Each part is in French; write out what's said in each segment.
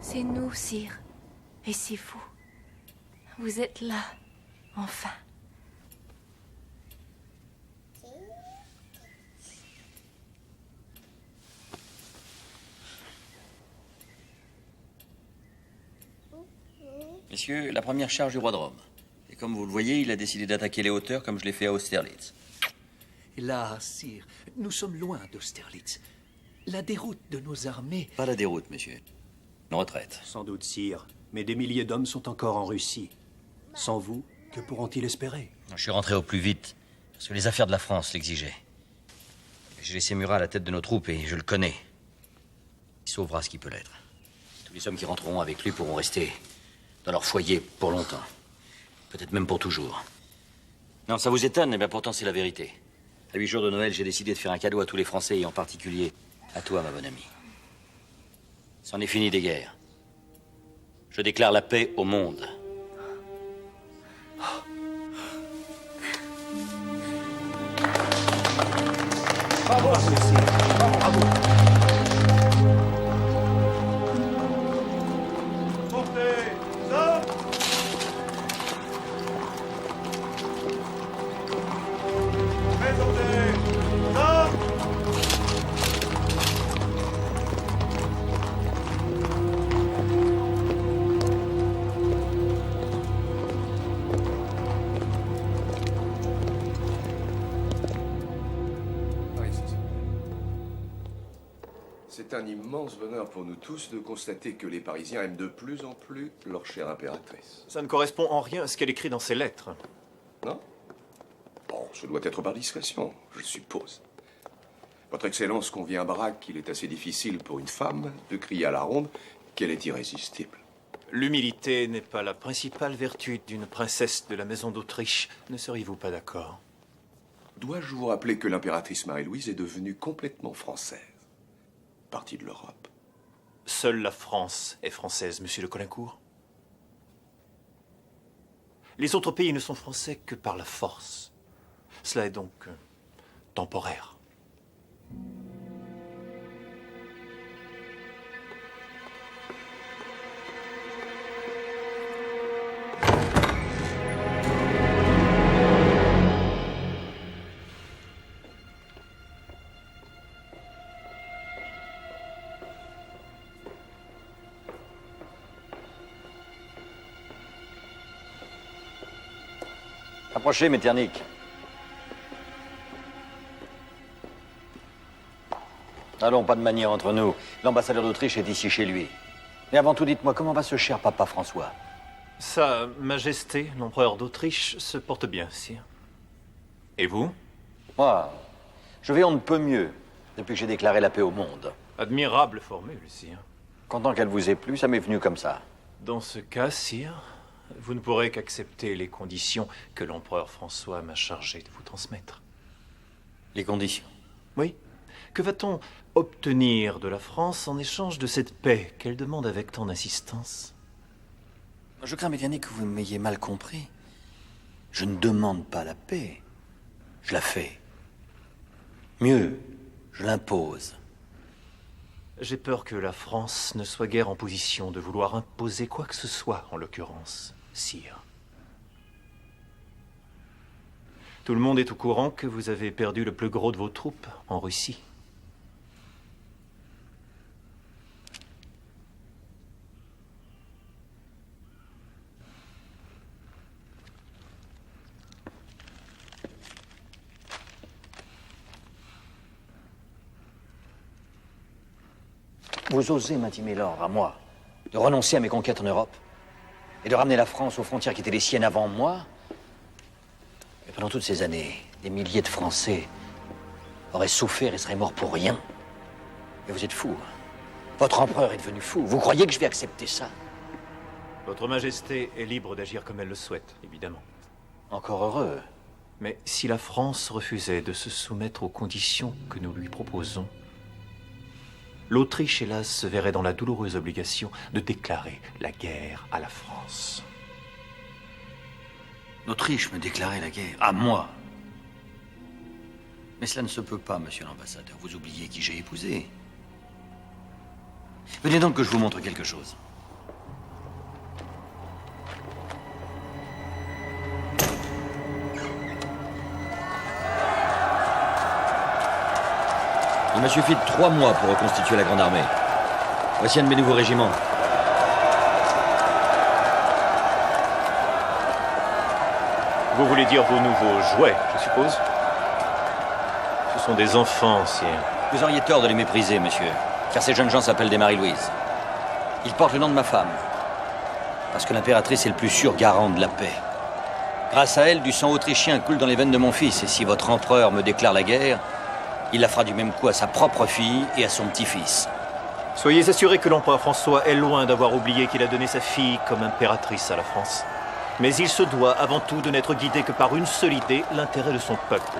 C'est nous, sire. Et c'est vous. Vous êtes là, enfin. Messieurs, la première charge du roi de Rome. Et comme vous le voyez, il a décidé d'attaquer les hauteurs comme je l'ai fait à Austerlitz. Là, sire, nous sommes loin d'Austerlitz. La déroute de nos armées... Pas la déroute, monsieur. Une retraite. Sans doute, sire. Mais des milliers d'hommes sont encore en Russie. Sans vous, que pourront-ils espérer? Je suis rentré au plus vite, parce que les affaires de la France l'exigeaient. J'ai laissé Murat à la tête de nos troupes et je le connais. Il sauvera ce qui peut l'être. Tous les hommes qui rentreront avec lui pourront rester dans leur foyer pour longtemps. Peut-être même pour toujours. Non, ça vous étonne, mais pourtant c'est la vérité. À 8 jours de Noël, j'ai décidé de faire un cadeau à tous les Français et en particulier à toi, ma bonne amie. C'en est fini des guerres. Je déclare la paix au monde. Bravo, sire. Bravo. Montez, ça. Descendez, ça. C'est un immense bonheur pour nous tous de constater que les Parisiens aiment de plus en plus leur chère impératrice. Ça ne correspond en rien à ce qu'elle écrit dans ses lettres. Non? Bon, ce doit être par discrétion, je suppose. Votre Excellence convient à Braque qu'il est assez difficile pour une femme de crier à la ronde qu'elle est irrésistible. L'humilité n'est pas la principale vertu d'une princesse de la maison d'Autriche. Ne seriez-vous pas d'accord? Dois-je vous rappeler que l'impératrice Marie-Louise est devenue complètement française? Partie de l'Europe. Seule la France est française, monsieur de Caulaincourt. Les autres pays ne sont français que par la force. Cela est donc temporaire. Approchez, Metternich. Allons, pas de manière entre nous. L'ambassadeur d'Autriche est ici chez lui. Mais avant tout, dites-moi, comment va ce cher papa François? Sa Majesté, l'empereur d'Autriche, se porte bien, sire. Et vous? Moi, je vais on ne peut mieux depuis que j'ai déclaré la paix au monde. Admirable formule, sire. Content qu'elle vous ait plu, ça m'est venu comme ça. Dans ce cas, sire, vous ne pourrez qu'accepter les conditions que l'empereur François m'a chargé de vous transmettre. Les conditions? Oui. Que va-t-on obtenir de la France en échange de cette paix qu'elle demande avec tant d'insistance? Je crains, Metternich, que vous m'ayez mal compris. Je ne demande pas la paix. Je la fais. Mieux, je l'impose. J'ai peur que la France ne soit guère en position de vouloir imposer quoi que ce soit, en l'occurrence, sire. Tout le monde est au courant que vous avez perdu le plus gros de vos troupes en Russie. Vous osez m'intimer l'ordre à moi de renoncer à mes conquêtes en Europe et de ramener la France aux frontières qui étaient les siennes avant moi? Et pendant toutes ces années, des milliers de Français auraient souffert et seraient morts pour rien. Et vous êtes fou. Votre empereur est devenu fou. Vous croyez que je vais accepter ça? Votre Majesté est libre d'agir comme elle le souhaite, évidemment. Encore heureux. Mais si la France refusait de se soumettre aux conditions que nous lui proposons, l'Autriche, hélas, se verrait dans la douloureuse obligation de déclarer la guerre à la France. L'Autriche me déclarait la guerre. À moi. Mais cela ne se peut pas, monsieur l'ambassadeur. Vous oubliez qui j'ai épousé. Venez donc que je vous montre quelque chose. Il m'a suffi de 3 mois pour reconstituer la Grande Armée. Voici un de mes nouveaux régiments. Vous voulez dire vos nouveaux jouets, je suppose? Ce sont des enfants, sire. Vous auriez tort de les mépriser, monsieur. Car ces jeunes gens s'appellent des Marie-Louise. Ils portent le nom de ma femme. Parce que l'impératrice est le plus sûr garant de la paix. Grâce à elle, du sang autrichien coule dans les veines de mon fils. Et si votre empereur me déclare la guerre, il la fera du même coup à sa propre fille et à son petit-fils. Soyez assurés que l'empereur François est loin d'avoir oublié qu'il a donné sa fille comme impératrice à la France. Mais il se doit avant tout de n'être guidé que par une seule idée, l'intérêt de son peuple.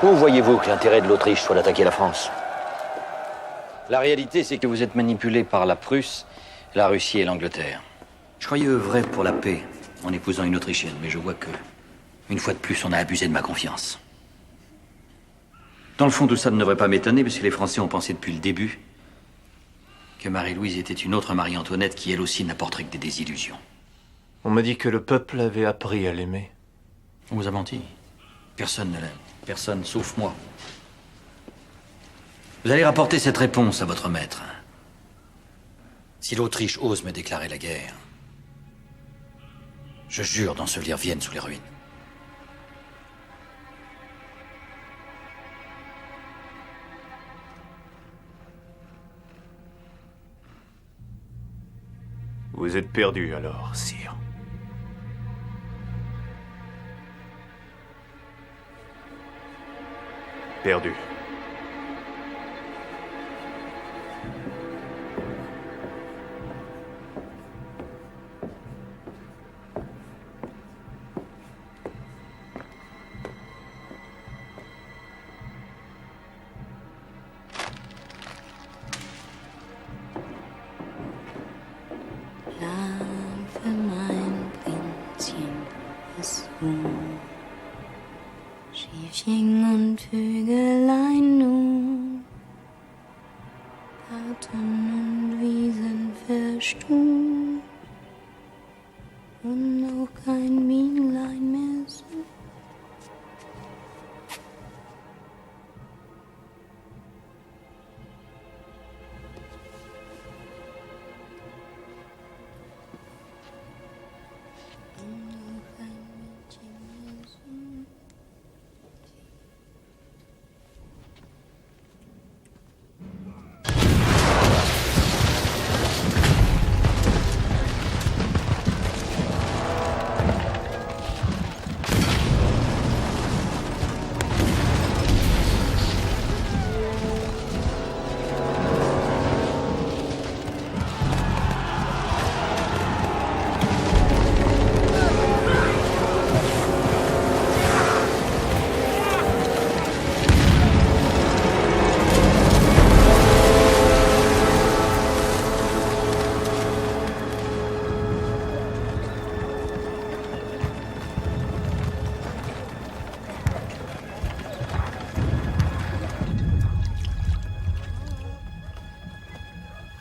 Où voyez-vous que l'intérêt de l'Autriche soit d'attaquer la France? La réalité, c'est que vous êtes manipulé par la Prusse, la Russie et l'Angleterre. Je croyais œuvrer pour la paix en épousant une Autrichienne, mais je vois que, une fois de plus, on a abusé de ma confiance. Dans le fond, tout ça ne devrait pas m'étonner, puisque les Français ont pensé depuis le début que Marie-Louise était une autre Marie-Antoinette qui, elle aussi, n'apporterait que des désillusions. On m'a dit que le peuple avait appris à l'aimer. On vous a menti. Personne ne l'aime. Personne, sauf moi. Vous allez rapporter cette réponse à votre maître. Si l'Autriche ose me déclarer la guerre, je jure d'ensevelir Vienne sous les ruines. Vous êtes perdu alors, sire. Perdu. Für mein Prinzchen ist Ruhm. Schiefchen und Vögelein nur, Garten und Wiesen verstummt und auch kein Bienlein mehr so.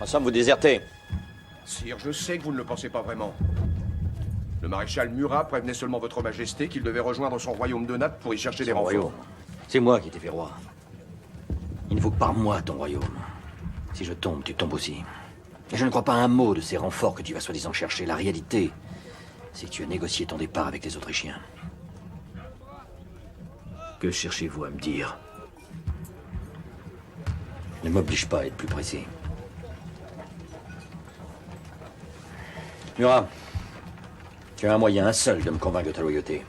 En somme, vous désertez. Sire, je sais que vous ne le pensez pas vraiment. Le maréchal Murat prévenait seulement votre majesté qu'il devait rejoindre son royaume de Naples pour y chercher des renforts. Royaume. C'est moi qui t'ai fait roi. Il ne faut que par moi ton royaume. Si je tombe, tu tombes aussi. Et je ne crois pas un mot de ces renforts que tu vas soi-disant chercher. La réalité, c'est que tu as négocié ton départ avec les Autrichiens. Que cherchez-vous à me dire? Ne m'oblige pas à être plus précis. Murat, tu as un moyen, un seul, de me convaincre de ta loyauté.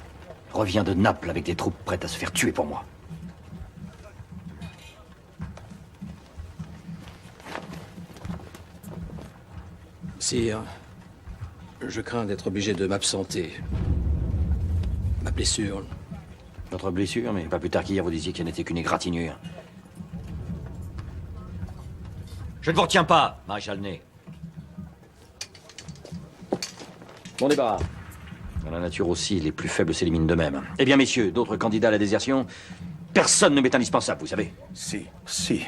Reviens de Naples avec des troupes prêtes à se faire tuer pour moi. Sire, je crains d'être obligé de m'absenter. Ma blessure. Votre blessure, mais pas plus tard qu'hier, vous disiez qu'elle n'était qu'une égratignure. Je ne vous retiens pas, maréchal Ney. Bon débarras. Dans la nature aussi, les plus faibles s'éliminent d'eux-mêmes. Eh bien, messieurs, d'autres candidats à la désertion? Personne ne m'est indispensable, vous savez. Si.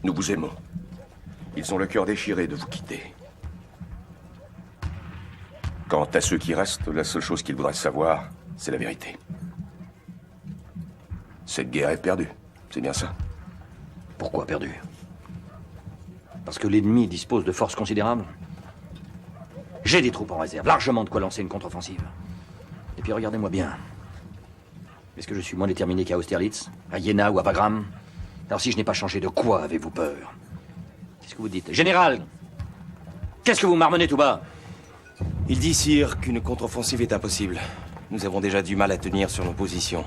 Nous vous aimons. Ils ont le cœur déchiré de vous quitter. Quant à ceux qui restent, la seule chose qu'ils voudraient savoir, c'est la vérité. Cette guerre est perdue, c'est bien ça? Pourquoi perdu? Parce que l'ennemi dispose de forces considérables? J'ai des troupes en réserve, largement de quoi lancer une contre-offensive. Et puis regardez-moi bien. Est-ce que je suis moins déterminé qu'à Austerlitz, à Jena ou à Wagram? Alors si je n'ai pas changé, de quoi avez-vous peur? Qu'est-ce que vous dites? Général! Qu'est-ce que vous marmonnez tout bas? Il dit, sire, qu'une contre-offensive est impossible. Nous avons déjà du mal à tenir sur nos positions.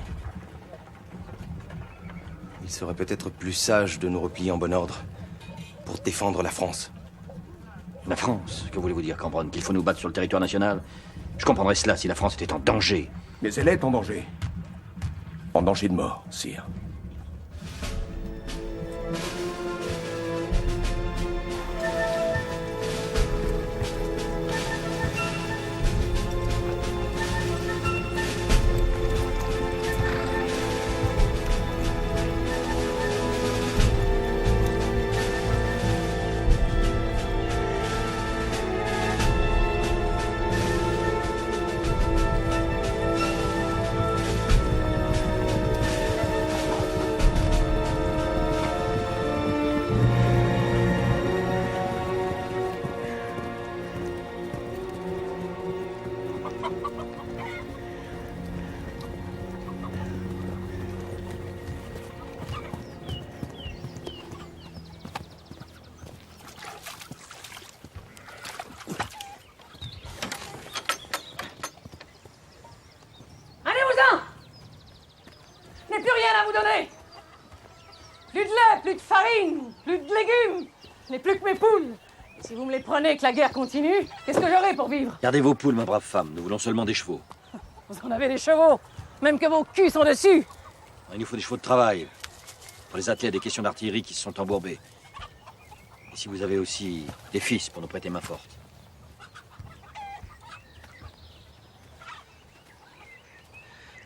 Il serait peut-être plus sage de nous replier en bon ordre pour défendre la France. La France? Que voulez-vous dire, Cambronne? Qu'il faut nous battre sur le territoire national? Je comprendrais cela si la France était en danger. Mais elle est en danger. En danger de mort, sire. Allez-vous-en! Je n'ai plus rien à vous donner! Plus de lait, plus de farine, plus de légumes! Je n'ai plus que mes poules! Et si vous me les prenez et que la guerre continue, qu'est-ce que j'aurai pour vivre? Gardez vos poules, ma brave femme. Nous voulons seulement des chevaux. Vous en avez des chevaux, même que vos culs sont dessus! Il nous faut des chevaux de travail. Pour les atteler à des questions d'artillerie qui se sont embourbées. Et si vous avez aussi des fils pour nous prêter main forte.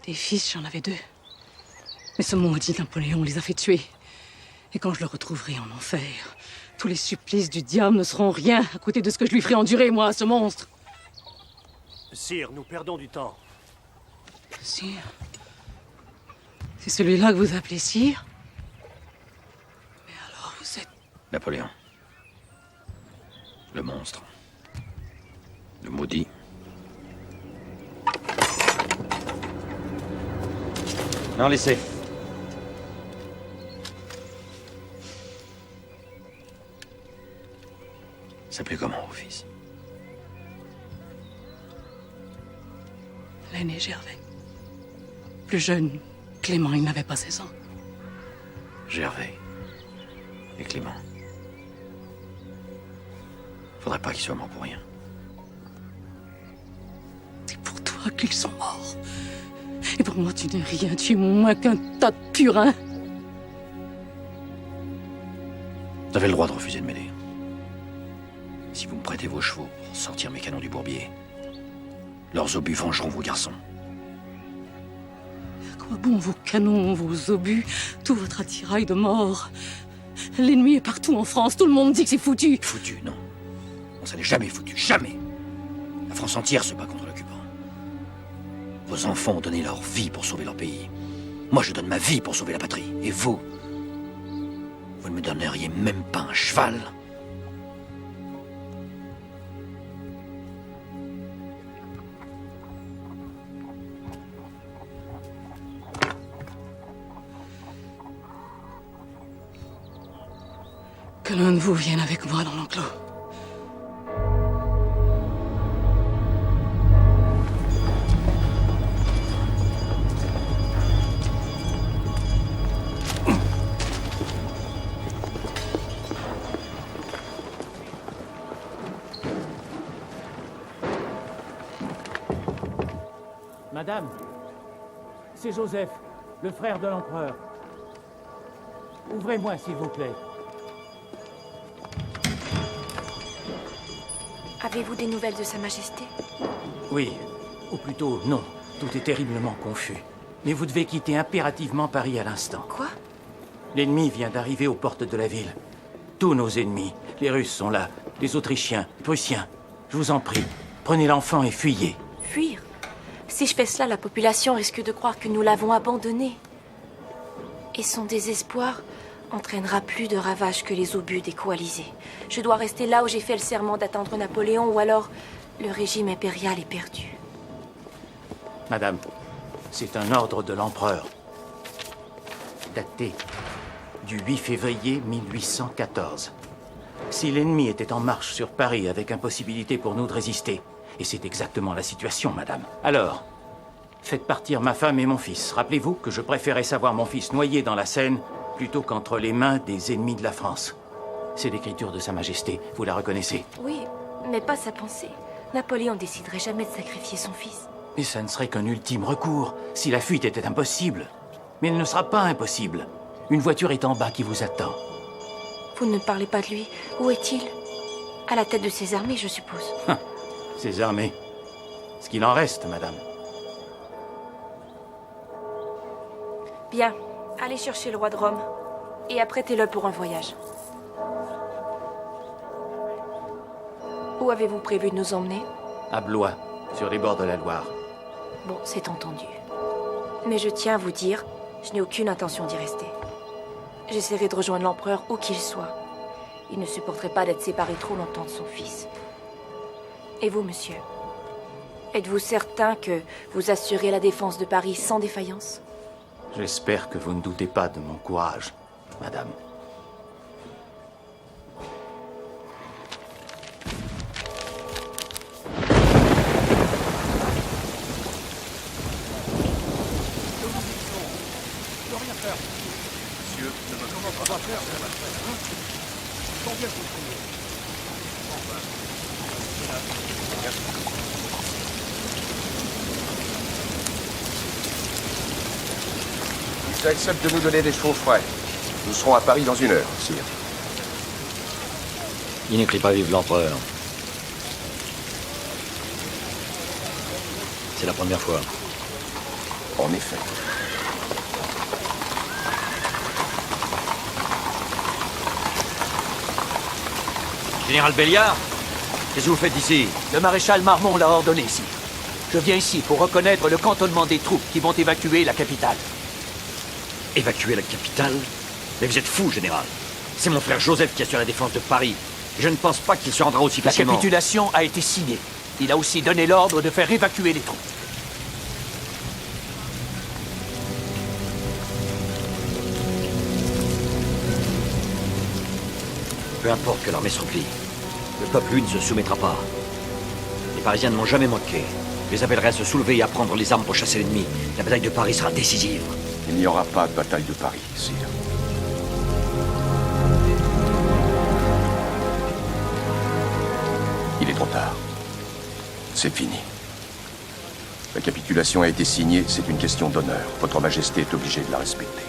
Des fils, j'en avais 2. Mais ce maudit Napoléon les a fait tuer. Et quand je le retrouverai en enfer, tous les supplices du diable ne seront rien à côté de ce que je lui ferai endurer, moi, à ce monstre. Sire, nous perdons du temps. Sire? C'est celui-là que vous appelez sire? Mais alors vous êtes... Napoléon. Le monstre. Le maudit. Non, laissez. S'appelait comment, vos fils? L'aîné Gervais. Plus jeune, Clément, il n'avait pas 16 ans. Gervais. Et Clément. Faudrait pas qu'ils soient morts pour rien. C'est pour toi qu'ils sont morts. Et pour moi, tu n'es rien. Tu es moins qu'un tas de purins. Vous avez le droit de refuser de m'aider. Si vous me prêtez vos chevaux pour sortir mes canons du bourbier, leurs obus vengeront vos garçons. À quoi bon vos canons, vos obus, tout votre attirail de mort? L'ennemi est partout en France. Tout le monde dit que c'est foutu. Foutu, non. Non, ça n'est jamais foutu. Jamais. La France entière se bat contre l'occupant. Vos enfants ont donné leur vie pour sauver leur pays. Moi, je donne ma vie pour sauver la patrie. Et vous? Vous ne me donneriez même pas un cheval? Que l'un de vous vienne avec moi dans l'enclos. Madame, c'est Joseph, le frère de l'empereur. Ouvrez-moi, s'il vous plaît. Avez-vous des nouvelles de Sa Majesté? Oui, ou plutôt non. Tout est terriblement confus. Mais vous devez quitter impérativement Paris à l'instant. Quoi? L'ennemi vient d'arriver aux portes de la ville. Tous nos ennemis. Les Russes sont là, les Autrichiens, Prussiens. Je vous en prie, prenez l'enfant et fuyez. Fuir? Si je fais cela, la population risque de croire que nous l'avons abandonné. Et son désespoir entraînera plus de ravages que les obus des coalisés. Je dois rester là où j'ai fait le serment d'attendre Napoléon, ou alors le régime impérial est perdu. Madame, c'est un ordre de l'empereur, daté du 8 février 1814. Si l'ennemi était en marche sur Paris avec impossibilité pour nous de résister, et c'est exactement la situation, madame, alors, faites partir ma femme et mon fils. Rappelez-vous que je préférais savoir mon fils noyé dans la Seine plutôt qu'entre les mains des ennemis de la France. C'est l'écriture de Sa Majesté, vous la reconnaissez? Oui, mais pas sa pensée. Napoléon déciderait jamais de sacrifier son fils. Mais ça ne serait qu'un ultime recours, si la fuite était impossible. Mais elle ne sera pas impossible. Une voiture est en bas qui vous attend. Vous ne parlez pas de lui. Où est-il? À la tête de ses armées, je suppose. Ses armées. Ce qu'il en reste, madame. Bien, allez chercher le roi de Rome. Et apprêtez-le pour un voyage. Où avez-vous prévu de nous emmener? À Blois, sur les bords de la Loire. Bon, c'est entendu. Mais je tiens à vous dire, je n'ai aucune intention d'y rester. J'essaierai de rejoindre l'empereur où qu'il soit. Il ne supporterait pas d'être séparé trop longtemps de son fils. Et vous, monsieur? Êtes-vous certain que vous assurez la défense de Paris sans défaillance? J'espère que vous ne doutez pas de mon courage, madame. Ils acceptent de nous donner des chevaux frais. Nous serons à Paris dans 1 heure, sire. Il n'écrit pas vive l'empereur. C'est la première fois. En effet. Général Belliard, qu'est-ce que vous faites ici? Le maréchal Marmont l'a ordonné, sire. Je viens ici pour reconnaître le cantonnement des troupes qui vont évacuer la capitale. Évacuer la capitale? Mais vous êtes fou, général. C'est mon frère Joseph qui assure la défense de Paris. Je ne pense pas qu'il se rendra aussi facilement. La capitulation a été signée. Il a aussi donné l'ordre de faire évacuer les troupes. Peu importe que l'armée se replie. Le peuple, lui, ne se soumettra pas. Les Parisiens ne m'ont jamais manqué. Je les appellerai à se soulever et à prendre les armes pour chasser l'ennemi. La bataille de Paris sera décisive. Il n'y aura pas de bataille de Paris, sire. Il est trop tard. C'est fini. La capitulation a été signée, c'est une question d'honneur. Votre Majesté est obligée de la respecter.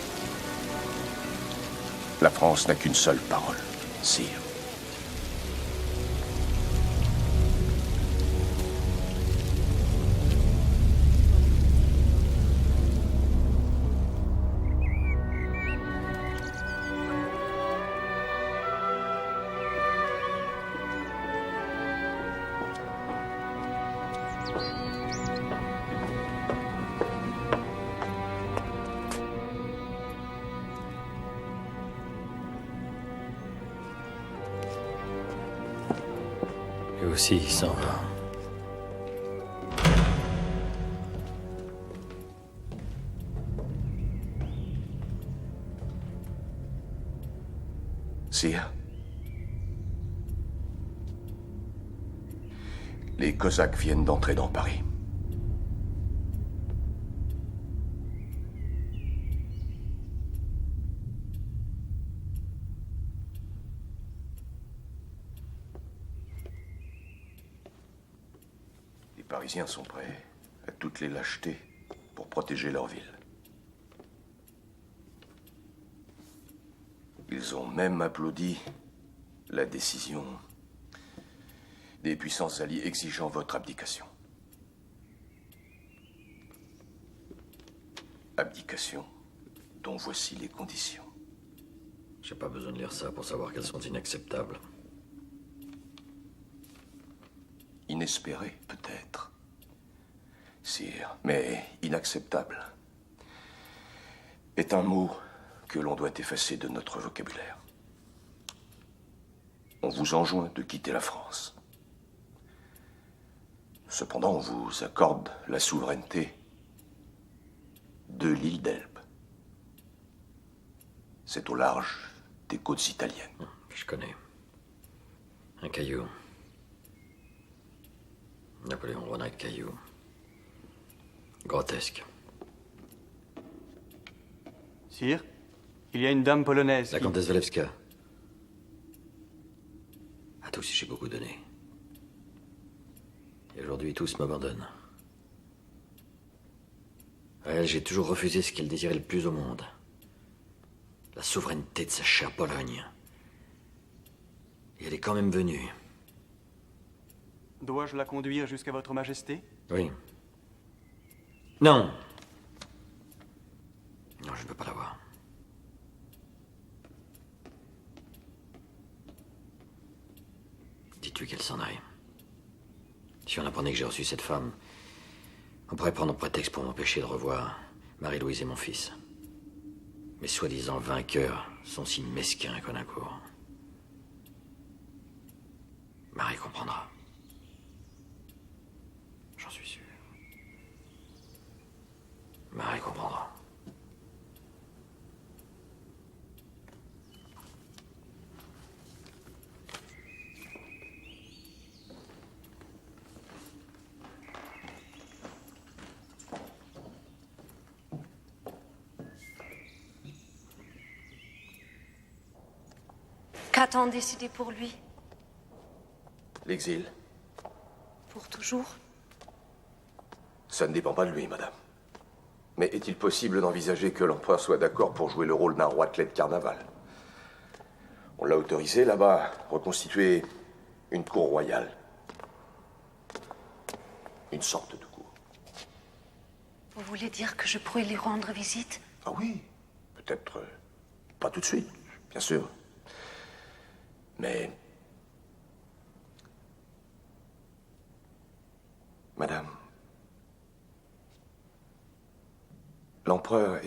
La France n'a qu'une seule parole, sire. Et aussi, il s'en va. Sire. Les Cosaques viennent d'entrer dans Paris. Les Parisiens sont prêts à toutes les lâchetés pour protéger leur ville. Ils ont même applaudi la décision des puissances alliées exigeant votre abdication. Abdication dont voici les conditions. J'ai pas besoin de lire ça pour savoir qu'elles sont inacceptables. Inespéré, peut-être, sire, mais inacceptable est un mot que l'on doit effacer de notre vocabulaire. On vous enjoint de quitter la France. Cependant, on vous accorde la souveraineté de l'île d'Elbe. C'est au large des côtes italiennes. Je connais. Un caillou. Napoléon Ronald Caillou. Grotesque. Sire, il y a une dame polonaise. La comtesse Walewska. À tous, j'ai beaucoup donné. Et aujourd'hui, tous m'abandonnent. À elle, j'ai toujours refusé ce qu'elle désirait le plus au monde. La souveraineté de sa chère Pologne. Et elle est quand même venue. Dois-je la conduire jusqu'à votre majesté? Oui. Non. Non, je ne veux pas la voir. Dites-lui qu'elle s'en aille. Si on apprenait que j'ai reçu cette femme, on pourrait prendre prétexte pour m'empêcher de revoir Marie-Louise et mon fils. Mes soi-disant vainqueurs sont si mesquins qu'en un cours. Marie comprendra. J'en suis sûr. Marie comprendra. Qu'a-t-on décidé pour lui? L'exil, Pour toujours? ça ne dépend pas de lui, madame. Mais est-il possible d'envisager que l'empereur soit d'accord pour jouer le rôle d'un roitelet de carnaval? On l'a autorisé là-bas, reconstituer une cour royale. Une sorte de cour. Vous voulez dire que je pourrais lui rendre visite? Ah oui, peut-être pas tout de suite, bien sûr. Mais... Madame, l'empereur,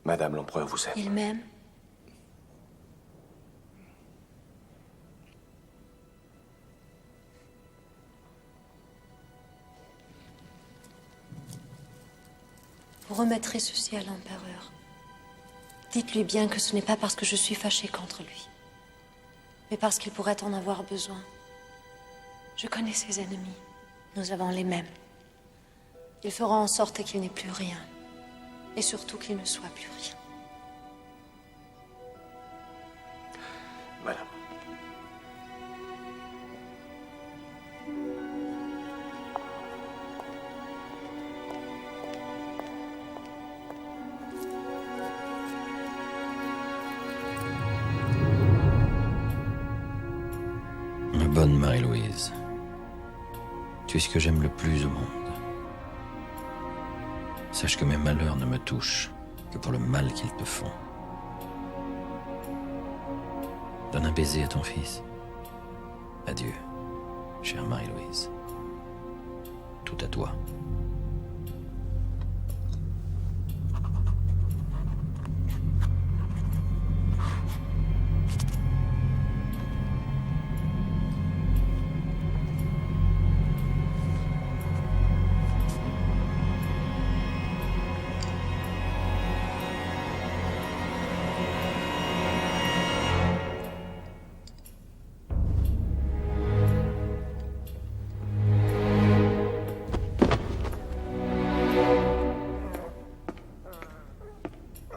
Madame, l'empereur vous aime. Il m'aime? Vous remettrez ceci à l'empereur. Dites-lui bien que ce n'est pas parce que je suis fâchée contre lui, mais parce qu'il pourrait en avoir besoin. Je connais ses ennemis. Nous avons les mêmes. Il fera en sorte qu'il n'ait plus rien. Et surtout qu'il ne soit plus rien. Madame. Ma bonne Marie-Louise, tu es ce que j'aime le plus au monde. Sache que mes malheurs ne me touchent que pour le mal qu'ils te font. Donne un baiser à ton fils. Adieu, chère Marie-Louise. Tout à toi.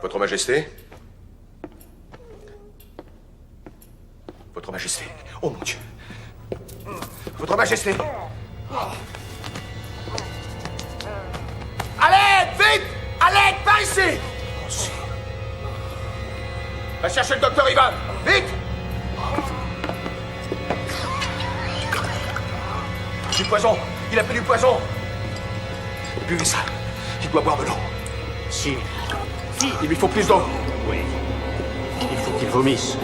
Votre Majesté? Votre Majesté. Oh mon Dieu. Votre Majesté. À l'aide! Vite! À l'aide! Par ici! Oh, Va chercher le docteur Ivan. Vite! Du poison. Il a pris du poison. Buvez ça. Il doit boire de l'eau. Si. Il lui faut plus d'eau. Oui. Il faut qu'il vomisse.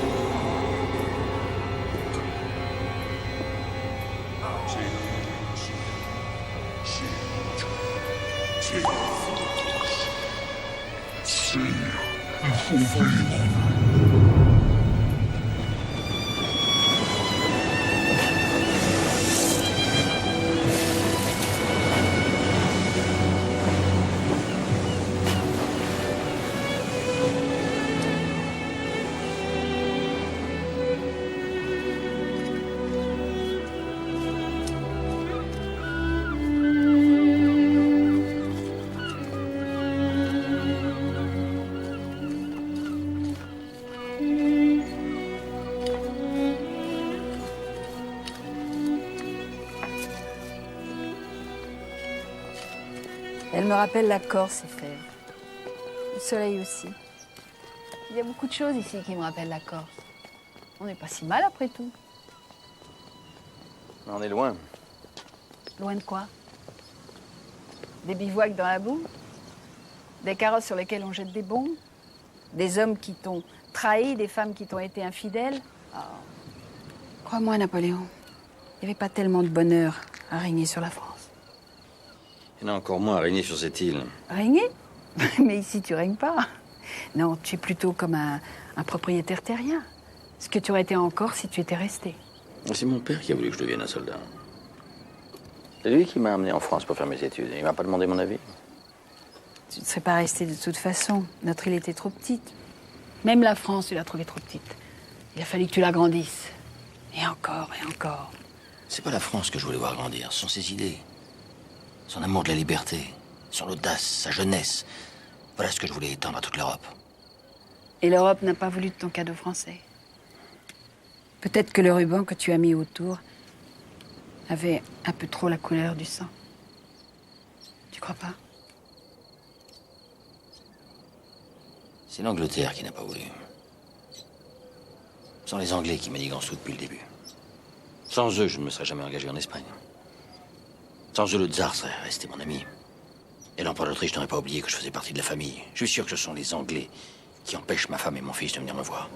Elle me rappelle la Corse, ces fèves. Le soleil aussi. Il y a beaucoup de choses ici qui me rappellent la Corse. On n'est pas si mal après tout. On est loin. Loin de quoi? Des bivouacs dans la boue? Des carrosses sur lesquelles on jette des bombes? Des hommes qui t'ont trahi, des femmes qui t'ont été infidèles? Oh. Crois-moi, Napoléon, il n'y avait pas tellement de bonheur à régner sur la France. Il y en a encore moins à régner sur cette île. Régner? Mais ici, tu règnes pas. Non, tu es plutôt comme un propriétaire terrien. Ce que tu aurais été encore si tu étais resté. C'est mon père qui a voulu que je devienne un soldat. C'est lui qui m'a amené en France pour faire mes études. Il m'a pas demandé mon avis. Tu ne serais pas resté de toute façon. Notre île était trop petite. Même la France, tu l'as trouvée trop petite. Il a fallu que tu l'agrandisses. Et encore, et encore. C'est pas la France que je voulais voir grandir, ce sont ses idées. Son amour de la liberté, son audace, sa jeunesse. Voilà ce que je voulais étendre à toute l'Europe. Et l'Europe n'a pas voulu de ton cadeau français. Peut-être que le ruban que tu as mis autour avait un peu trop la couleur du sang. Tu crois pas? C'est l'Angleterre qui n'a pas voulu. Ce sont les Anglais qui manigancent tout depuis le début. Sans eux, je ne me serais jamais engagé en Espagne. Sans eux, le tsar serait resté mon ami. Et l'empereur d'Autriche n'aurait pas oublié que je faisais partie de la famille. Je suis sûr que ce sont les Anglais qui empêchent ma femme et mon fils de venir me voir.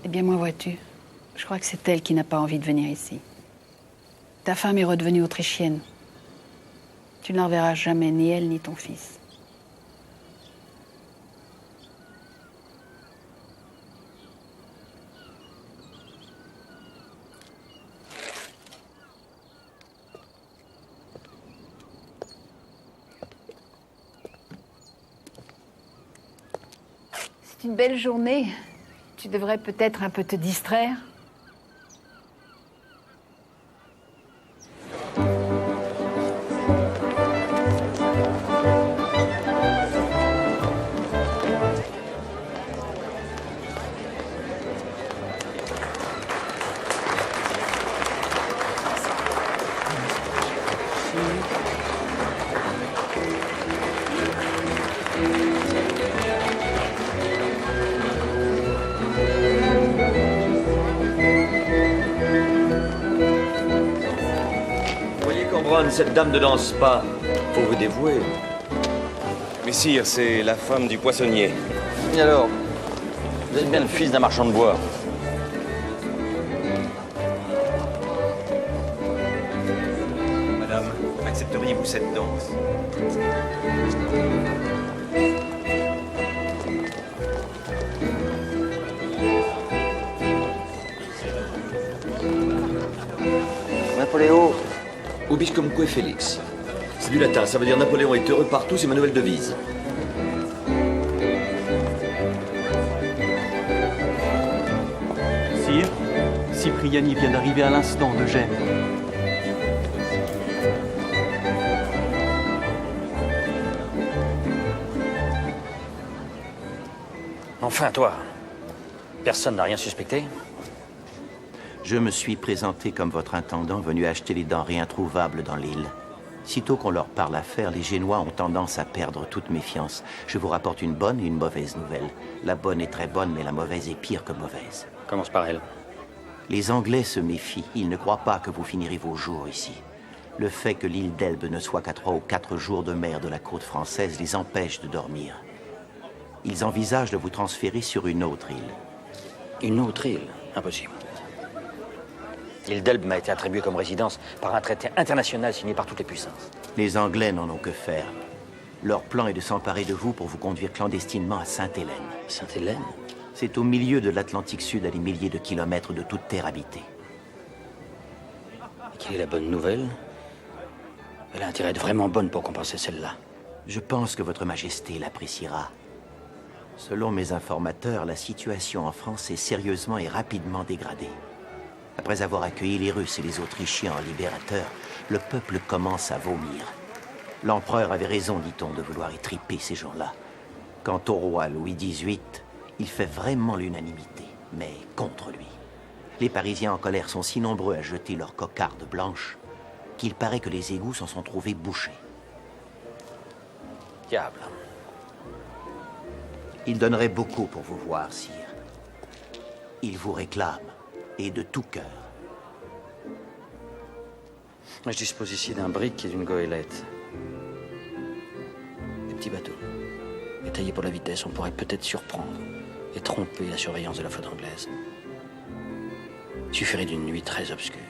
Eh bien, moi, vois-tu, je crois que c'est elle qui n'a pas envie de venir ici. Ta femme est redevenue autrichienne. Tu ne la reverras jamais, ni elle, ni ton fils. C'est une belle journée. Tu devrais peut-être un peu te distraire. Cette dame ne danse pas. Faut vous dévouer. Mais sire, c'est la femme du poissonnier. Et alors, vous êtes bien le fils d'un marchand de bois. Madame, accepteriez-vous cette danse? Napoléon. Ubiscumque Félix. C'est du latin, ça veut dire Napoléon est heureux partout, c'est ma nouvelle devise. Sire, Cipriani vient d'arriver à l'instant de Gênes. Enfin, toi. Personne n'a rien suspecté? Je me suis présenté comme votre intendant venu acheter les denrées introuvables dans l'île. Sitôt qu'on leur parle affaire, les Génois ont tendance à perdre toute méfiance. Je vous rapporte une bonne et une mauvaise nouvelle. La bonne est très bonne, mais la mauvaise est pire que mauvaise. Commence par elle. Les Anglais se méfient. Ils ne croient pas que vous finirez vos jours ici. Le fait que l'île d'Elbe ne soit qu'à 3 ou 4 jours de mer de la côte française les empêche de dormir. Ils envisagent de vous transférer sur une autre île. Une autre île? Impossible. L'île d'Elbe m'a été attribuée comme résidence par un traité international signé par toutes les puissances. Les Anglais n'en ont que faire. Leur plan est de s'emparer de vous pour vous conduire clandestinement à Sainte-Hélène. Sainte-Hélène? C'est au milieu de l'Atlantique Sud, à des milliers de kilomètres de toute terre habitée. Et quelle est la bonne nouvelle? Elle a intérêt à être vraiment bonne pour compenser celle-là. Je pense que votre Majesté l'appréciera. Selon mes informateurs, la situation en France est sérieusement et rapidement dégradée. Après avoir accueilli les Russes et les Autrichiens en libérateurs, le peuple commence à vomir. L'empereur avait raison, dit-on, de vouloir étriper ces gens-là. Quant au roi Louis XVIII, il fait vraiment l'unanimité, mais contre lui. Les Parisiens en colère sont si nombreux à jeter leurs cocardes blanches qu'il paraît que les égouts s'en sont trouvés bouchés. Diable. Il donnerait beaucoup pour vous voir, sire. Il vous réclame, et de tout cœur. Je dispose ici d'un brick et d'une goélette. Des petits bateaux. Et taillés pour la vitesse, on pourrait peut-être surprendre et tromper la surveillance de la flotte anglaise. Il suffirait d'une nuit très obscure.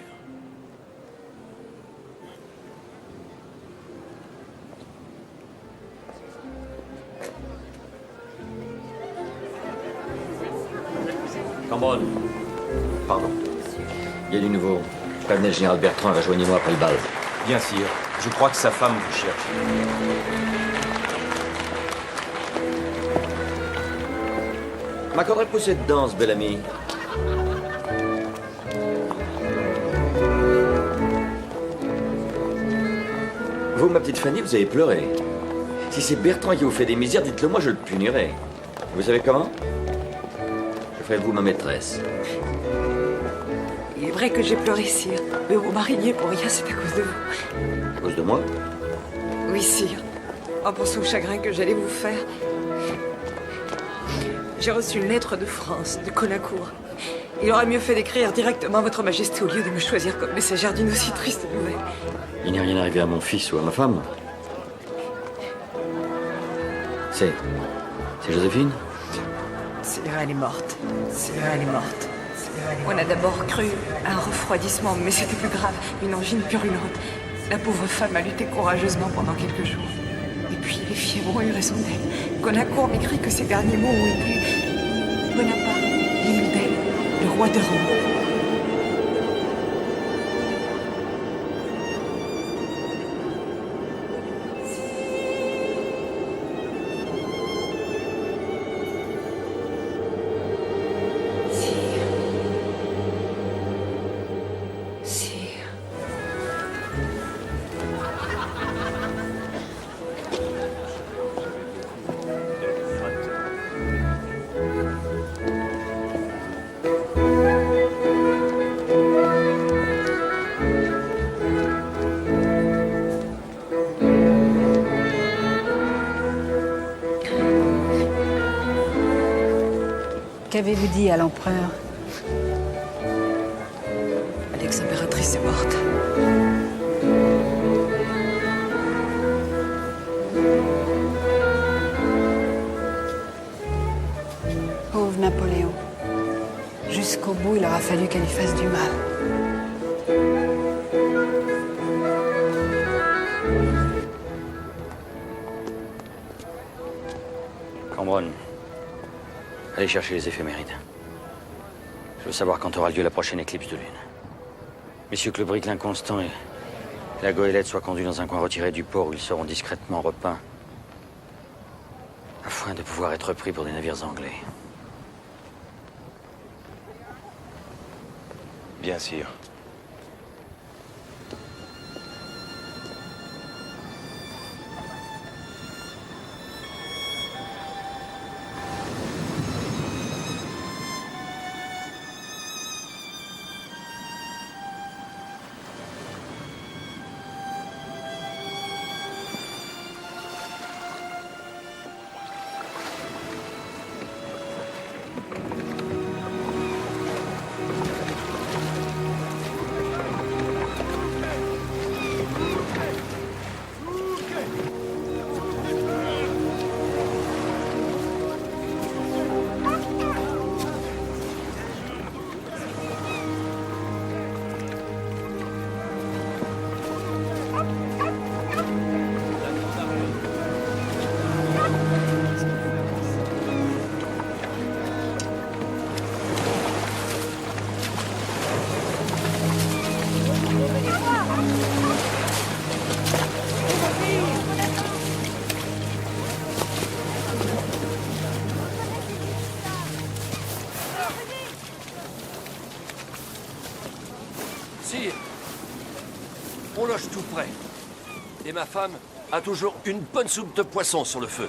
Cambronne. Pardon. Il y a du nouveau. Prévenez le général Bertrand et rejoignez-moi après le bal. Bien, sire. Je crois que sa femme vous cherche. M'accorderait pousser de danse, bel ami. Vous, ma petite Fanny, vous avez pleuré. Si c'est Bertrand qui vous fait des misères, dites-le moi, je le punirai. Vous savez comment? Je ferai de vous ma maîtresse. Il est vrai que j'ai pleuré, sire. Mais vous m'arrêtiez pour rien, c'est à cause de vous. À cause de moi? Oui, sire. En pensant au chagrin que j'allais vous faire. J'ai reçu une lettre de France, de Conacourt. Il aurait mieux fait d'écrire directement à votre Majesté au lieu de me choisir comme messagère d'une aussi triste nouvelle. Il n'est rien arrivé à mon fils ou à ma femme. C'est Joséphine? Sire, elle est morte. Sire, elle est morte. On a d'abord cru à un refroidissement, mais c'était plus grave, une angine purulente. La pauvre femme a lutté courageusement pendant quelques jours. Et puis les fièvres ont eu raison d'elle. Conacourt m'écrit que ces derniers mots ont été Bonaparte, l'île d'Elbe, le roi de Rome. Qu'avez-vous dit à l'empereur? L'ex-impératrice est morte. Pauvre Napoléon. Jusqu'au bout, il aura fallu qu'elle lui fasse du mal. Cambronne. Allez chercher les éphémérides. Je veux savoir quand aura lieu la prochaine éclipse de lune. Messieurs, que le brick l'inconstant et la goélette soient conduits dans un coin retiré du port où ils seront discrètement repeints, afin de pouvoir être pris pour des navires anglais. Bien, sire. Sire, on loge tout près. Et ma femme a toujours une bonne soupe de poisson sur le feu.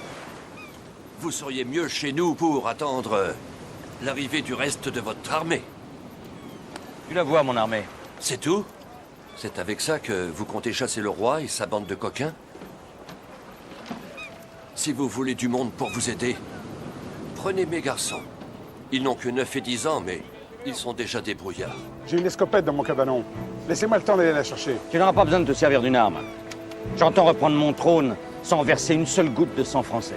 Vous seriez mieux chez nous pour attendre l'arrivée du reste de votre armée. Tu la vois, mon armée. C'est tout? C'est avec ça que vous comptez chasser le roi et sa bande de coquins? Si vous voulez du monde pour vous aider, prenez mes garçons. Ils n'ont que 9 et 10 ans, mais ils sont déjà débrouillards. J'ai une escopette dans mon cabanon. Laissez-moi le temps d'aller la chercher. Tu n'auras pas besoin de te servir d'une arme. J'entends reprendre mon trône sans verser une seule goutte de sang français.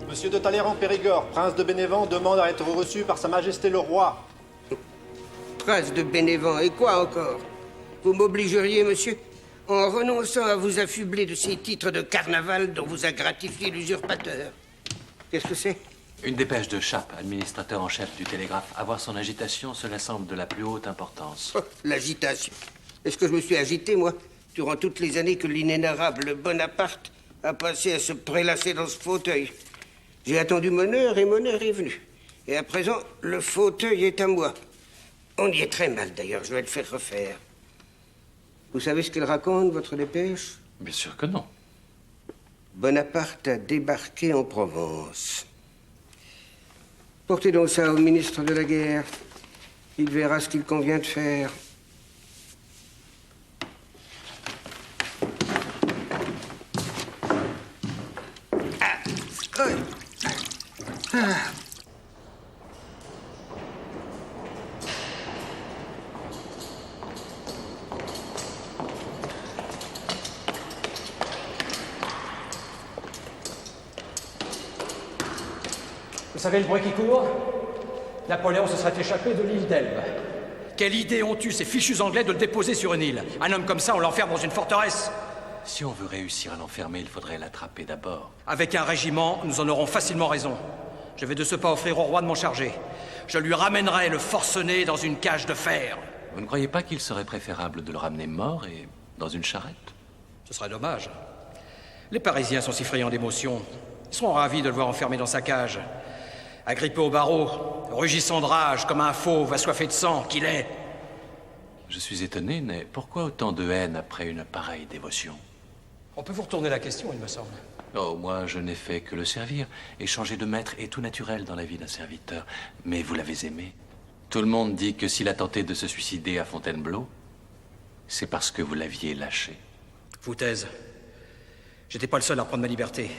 Monsieur de Talleyrand-Périgord, prince de Bénévent, demande à être reçu par Sa Majesté le Roi. Prince de Bénévent, et quoi encore? Vous m'obligeriez, monsieur, en renonçant à vous affubler de ces titres de carnaval dont vous a gratifié l'usurpateur. Qu'est-ce que c'est? Une dépêche de Chappe, administrateur en chef du télégraphe. À voir son agitation, cela semble de la plus haute importance. Oh, l'agitation. Est-ce que je me suis agité, moi, durant toutes les années que l'inénarrable Bonaparte a passé à se prélasser dans ce fauteuil? J'ai attendu mon heure et mon heure est venue. Et à présent, le fauteuil est à moi. On y est très mal, d'ailleurs. Je vais le faire refaire. Vous savez ce qu'il raconte, votre dépêche? Bien sûr que non. Bonaparte a débarqué en Provence. Portez donc ça au ministre de la Guerre. Il verra ce qu'il convient de faire. Vous savez le bruit qui court? Napoléon se serait échappé de l'île d'Elbe. Quelle idée ont eu ces fichus Anglais de le déposer sur une île? Un homme comme ça, on l'enferme dans une forteresse. Si on veut réussir à l'enfermer, il faudrait l'attraper d'abord. Avec un régiment, nous en aurons facilement raison. Je vais de ce pas offrir au roi de m'en charger. Je lui ramènerai le forcené dans une cage de fer. Vous ne croyez pas qu'il serait préférable de le ramener mort et dans une charrette? Ce serait dommage. Les Parisiens sont si friands d'émotion. Ils seront ravis de le voir enfermé dans sa cage. Agrippé au barreau, rugissant de rage comme un fauve assoiffé de sang qu'il est. Je suis étonné, mais pourquoi autant de haine après une pareille dévotion? On peut vous retourner la question, il me semble. Oh, moi, je n'ai fait que le servir. Et changer de maître est tout naturel dans la vie d'un serviteur. Mais vous l'avez aimé. Tout le monde dit que s'il a tenté de se suicider à Fontainebleau, c'est parce que vous l'aviez lâché. Foutaise. J'étais pas le seul à prendre ma liberté.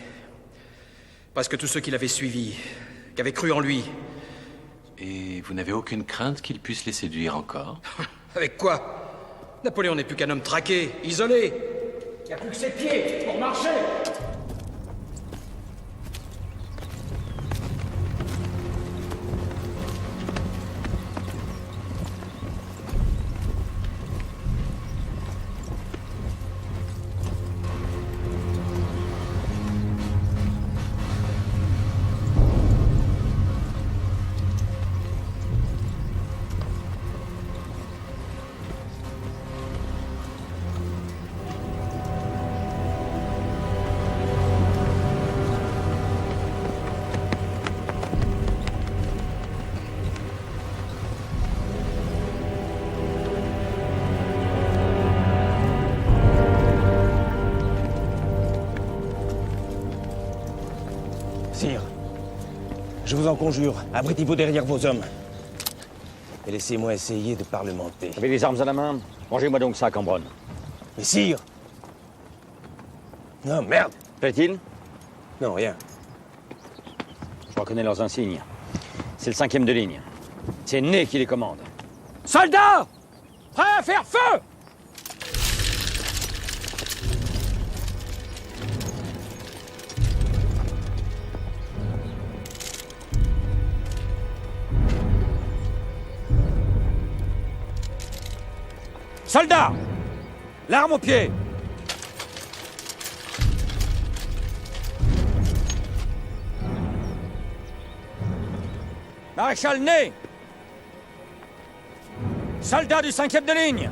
Parce que tous ceux qui l'avaient suivi, qui avaient cru en lui. Et vous n'avez aucune crainte qu'il puisse les séduire encore? Avec quoi? Napoléon n'est plus qu'un homme traqué, isolé. Il n'y a plus que ses pieds pour marcher. Sire, je vous en conjure, abritez-vous derrière vos hommes. Et laissez-moi essayer de parlementer. Vous avez les armes à la main? Rangez-moi donc ça, Cambronne. Mais sire! Non, merde! Plaît-il? Non, rien. Je reconnais leurs insignes. C'est le 5e de ligne. C'est Ney qui les commande. Soldats! Prêts à faire feu! Soldats! L'arme au pied! Maréchal Ney! Soldats du 5e de ligne!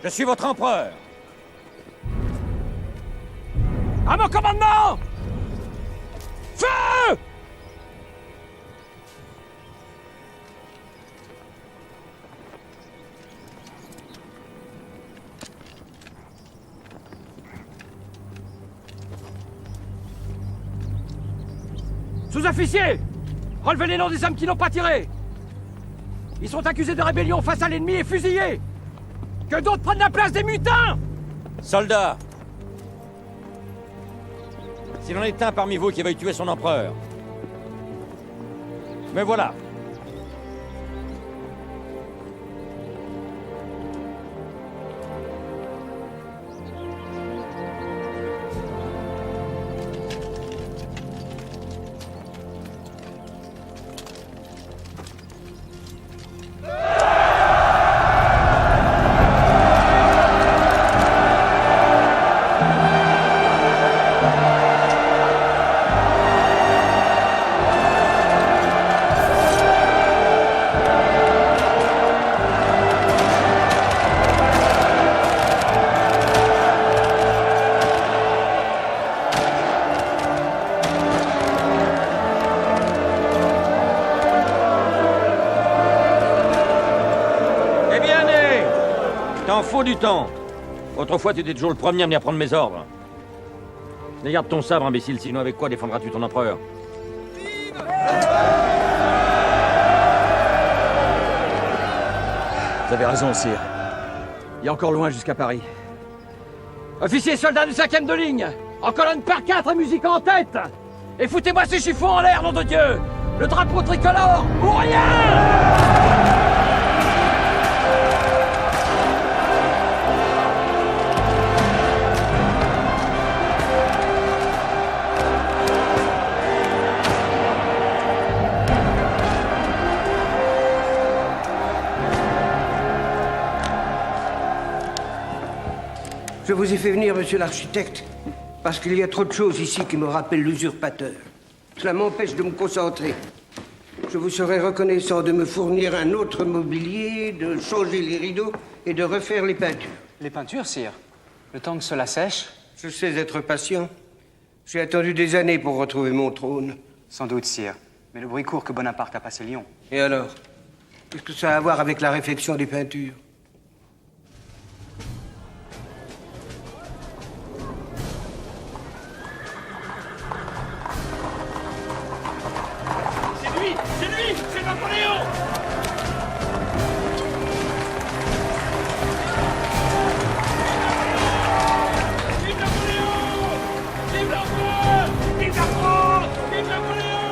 Je suis votre empereur. À mon commandement! Feu! Sous-officiers! Relevez les noms des hommes qui n'ont pas tiré! Ils sont accusés de rébellion face à l'ennemi et fusillés! Que d'autres prennent la place des mutins! Soldats! S'il en est un parmi vous qui veuille tuer son empereur. Mais voilà. Faut du temps. Autrefois, tu étais toujours le premier à venir prendre mes ordres. Mais garde ton sabre, imbécile, sinon avec quoi défendras-tu ton empereur? Vous avez raison, sire. Il y a encore loin jusqu'à Paris. Officiers et soldats du 5e de ligne, en colonne par 4 et musique en tête. Et foutez-moi ces chiffons en l'air, nom de Dieu! Le drapeau tricolore ou rien! Je vous ai fait venir, monsieur l'architecte, parce qu'il y a trop de choses ici qui me rappellent l'usurpateur. Cela m'empêche de me concentrer. Je vous serais reconnaissant de me fournir un autre mobilier, de changer les rideaux et de refaire les peintures. Les peintures, sire? Le temps que cela sèche? Je sais être patient. J'ai attendu des années pour retrouver mon trône. Sans doute, sire. Mais le bruit court que Bonaparte a passé Lyon. Et alors? Qu'est-ce que ça a à voir avec la réfection des peintures? C'est Napoléon! Vive Napoléon! Vive l'empereur! Vive la France! Vive Napoléon!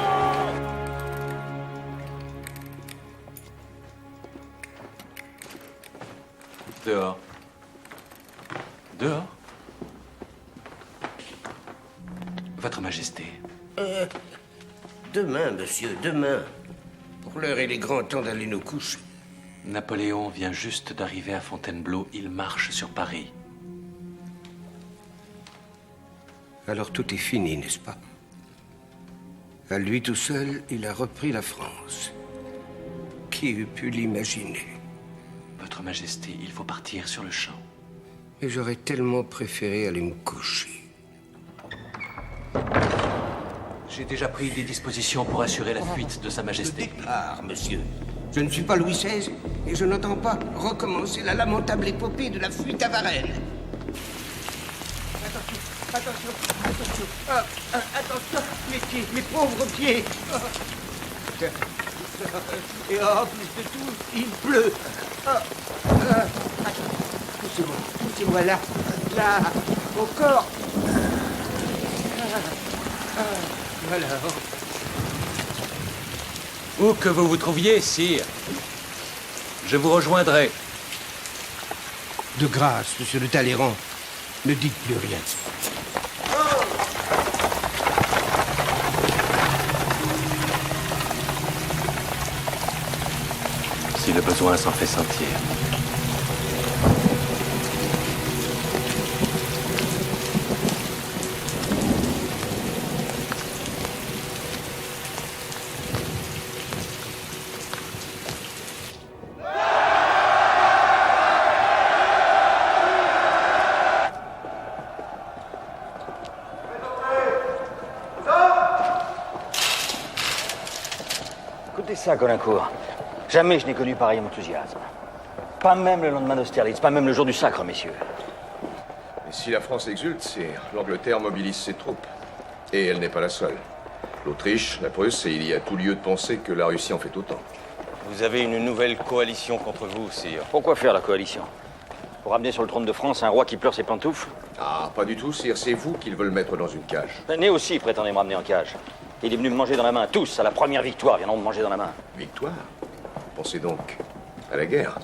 Dehors. Dehors. Votre Majesté. Demain, monsieur, demain. Pour l'heure, il est grand temps d'aller nous coucher. Napoléon vient juste d'arriver à Fontainebleau. Il marche sur Paris. Alors tout est fini, n'est-ce pas? À lui tout seul, il a repris la France. Qui eût pu l'imaginer? Votre Majesté, il faut partir sur le champ. Mais j'aurais tellement préféré aller me coucher. J'ai déjà pris des dispositions pour assurer la fuite de Sa Majesté. Le départ, monsieur. Je ne suis pas Louis XVI et je n'entends pas recommencer la lamentable épopée de la fuite à Varennes. Attention, attention, attention. Attention, mes pieds, mes pauvres pieds. Et en plus de tout, il pleut. Poussez-moi là, au corps. Voilà. Où que vous vous trouviez, sire, je vous rejoindrai. De grâce, monsieur de Talleyrand, ne dites plus rien. Si le besoin s'en fait sentir. Écoutez ça, Colincourt. Jamais je n'ai connu pareil enthousiasme. Pas même le lendemain d'Austerlitz, pas même le jour du sacre, messieurs. Et si la France exulte, sire, l'Angleterre mobilise ses troupes. Et elle n'est pas la seule. L'Autriche, la Prusse, et il y a tout lieu de penser que la Russie en fait autant. Vous avez une nouvelle coalition contre vous, sire. Pourquoi faire la coalition? Pour ramener sur le trône de France un roi qui pleure ses pantoufles? Ah, pas du tout, sire. C'est vous qu'ils veulent mettre dans une cage. Né aussi prétendait me ramener en cage. Il est venu me manger dans la main. Tous, à la première victoire, viendront me manger dans la main. Victoire? Pensez donc à la guerre.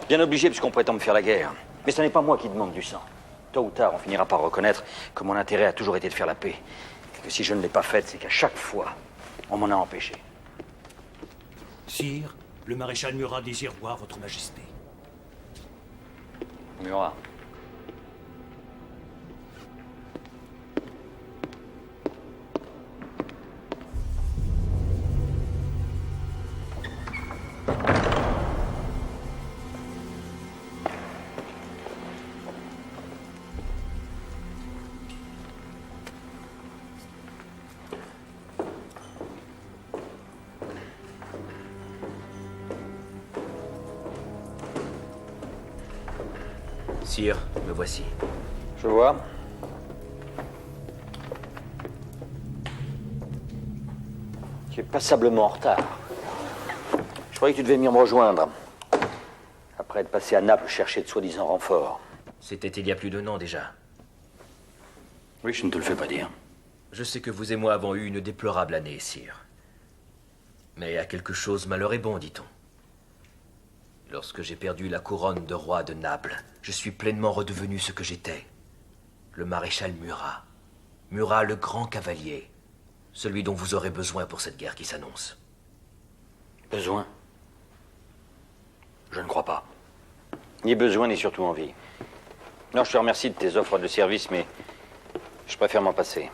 Bien obligé, puisqu'on prétend me faire la guerre. Mais ce n'est pas moi qui demande du sang. Tôt ou tard, on finira par reconnaître que mon intérêt a toujours été de faire la paix. Et que si je ne l'ai pas faite, c'est qu'à chaque fois, on m'en a empêché. Sire, le maréchal Murat désire voir votre majesté. Murat. Sire, me voici. Je vois. Tu es passablement en retard. Je croyais que tu devais venir me rejoindre. Après être passé à Naples chercher de soi-disant renforts. C'était il y a plus d'1 an déjà. Oui, je ne te le fais pas dire. Je sais que vous et moi avons eu une déplorable année, sire. Mais à quelque chose, malheur est bon, dit-on. Lorsque j'ai perdu la couronne de roi de Naples, je suis pleinement redevenu ce que j'étais. Le maréchal Murat. Murat, le grand cavalier. Celui dont vous aurez besoin pour cette guerre qui s'annonce. Besoin? Je ne crois pas. Ni besoin, ni surtout envie. Non, je te remercie de tes offres de service, mais je préfère m'en passer.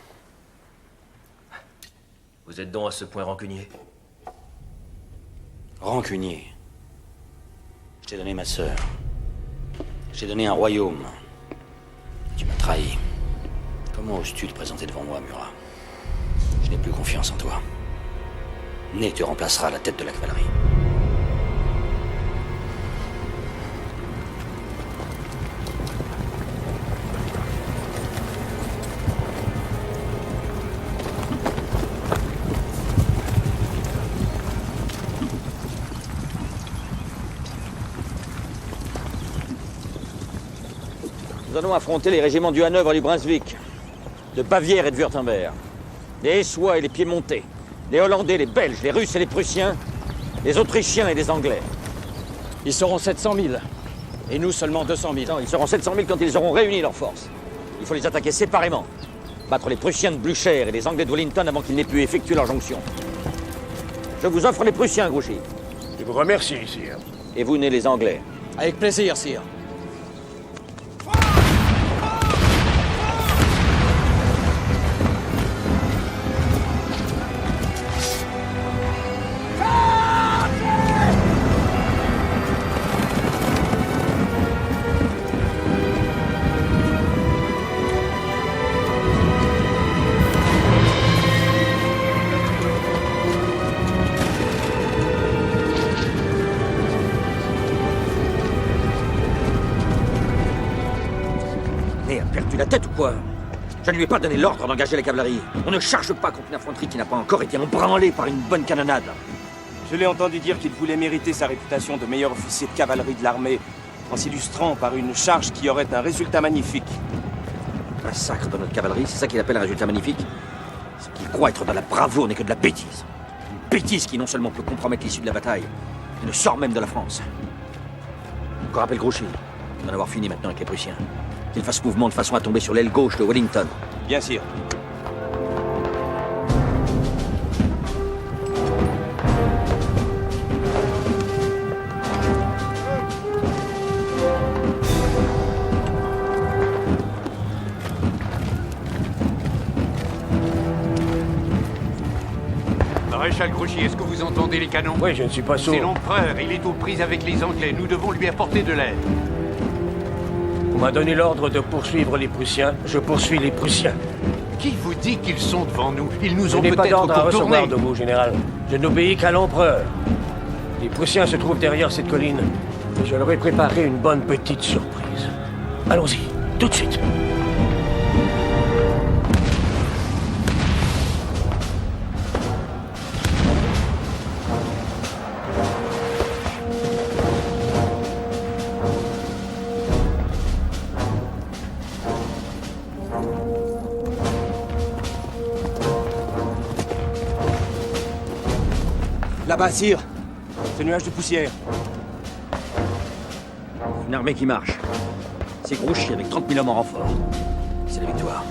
Vous êtes donc à ce point rancunier? Rancunier? Je t'ai donné ma sœur. Je t'ai donné un royaume. Tu m'as trahi. Comment oses-tu te présenter devant moi, Murat? Je n'ai plus confiance en toi. Né te remplacera à la tête de la cavalerie. Nous allons affronter les régiments du Hanovre et du Brunswick, de Bavière et de Württemberg, les Hessois et les Piémontais, les Hollandais, les Belges, les Russes et les Prussiens, les Autrichiens et les Anglais. Ils seront 700 000. Et nous seulement 200 000. Non, ils seront 700 000 quand ils auront réuni leurs forces. Il faut les attaquer séparément. Battre les Prussiens de Blücher et les Anglais de Wellington avant qu'ils n'aient pu effectuer leur jonction. Je vous offre les Prussiens, Grouchy. Je vous remercie, sire. Et vous, les Anglais. Avec plaisir, sire. La tête ou quoi? Je ne lui ai pas donné l'ordre d'engager la cavalerie. On ne charge pas contre une infanterie qui n'a pas encore été embranlée par une bonne canonnade. Je l'ai entendu dire qu'il voulait mériter sa réputation de meilleur officier de cavalerie de l'armée en s'illustrant par une charge qui aurait un résultat magnifique. Massacre de notre cavalerie, c'est ça qu'il appelle un résultat magnifique? Ce qu'il croit être de la bravoure n'est que de la bêtise. Une bêtise qui non seulement peut compromettre l'issue de la bataille, mais le sort même de la France. Encore appelle Grouchy. Il va en avoir fini maintenant avec les Prussiens. Qu'il fasse mouvement de façon à tomber sur l'aile gauche de Wellington. Bien sûr. Maréchal Grouchy, est-ce que vous entendez les canons? Oui, je ne suis pas sourd. C'est l'empereur, il est aux prises avec les Anglais. Nous devons lui apporter de l'aide. On m'a donné l'ordre de poursuivre les Prussiens. Je poursuis les Prussiens. Qui vous dit qu'ils sont devant nous? Ils nous Je ont n'ai pas peut-être d'ordre à contournés. recevoir de vous, général. Je n'obéis qu'à l'empereur. Les Prussiens se trouvent derrière cette colline. Et je leur ai préparé une bonne petite surprise. Allons-y, tout de suite. Là-bas, sire. Ce nuage de poussière. Une armée qui marche. C'est Grouchy avec 30 000 hommes en renfort. C'est la victoire.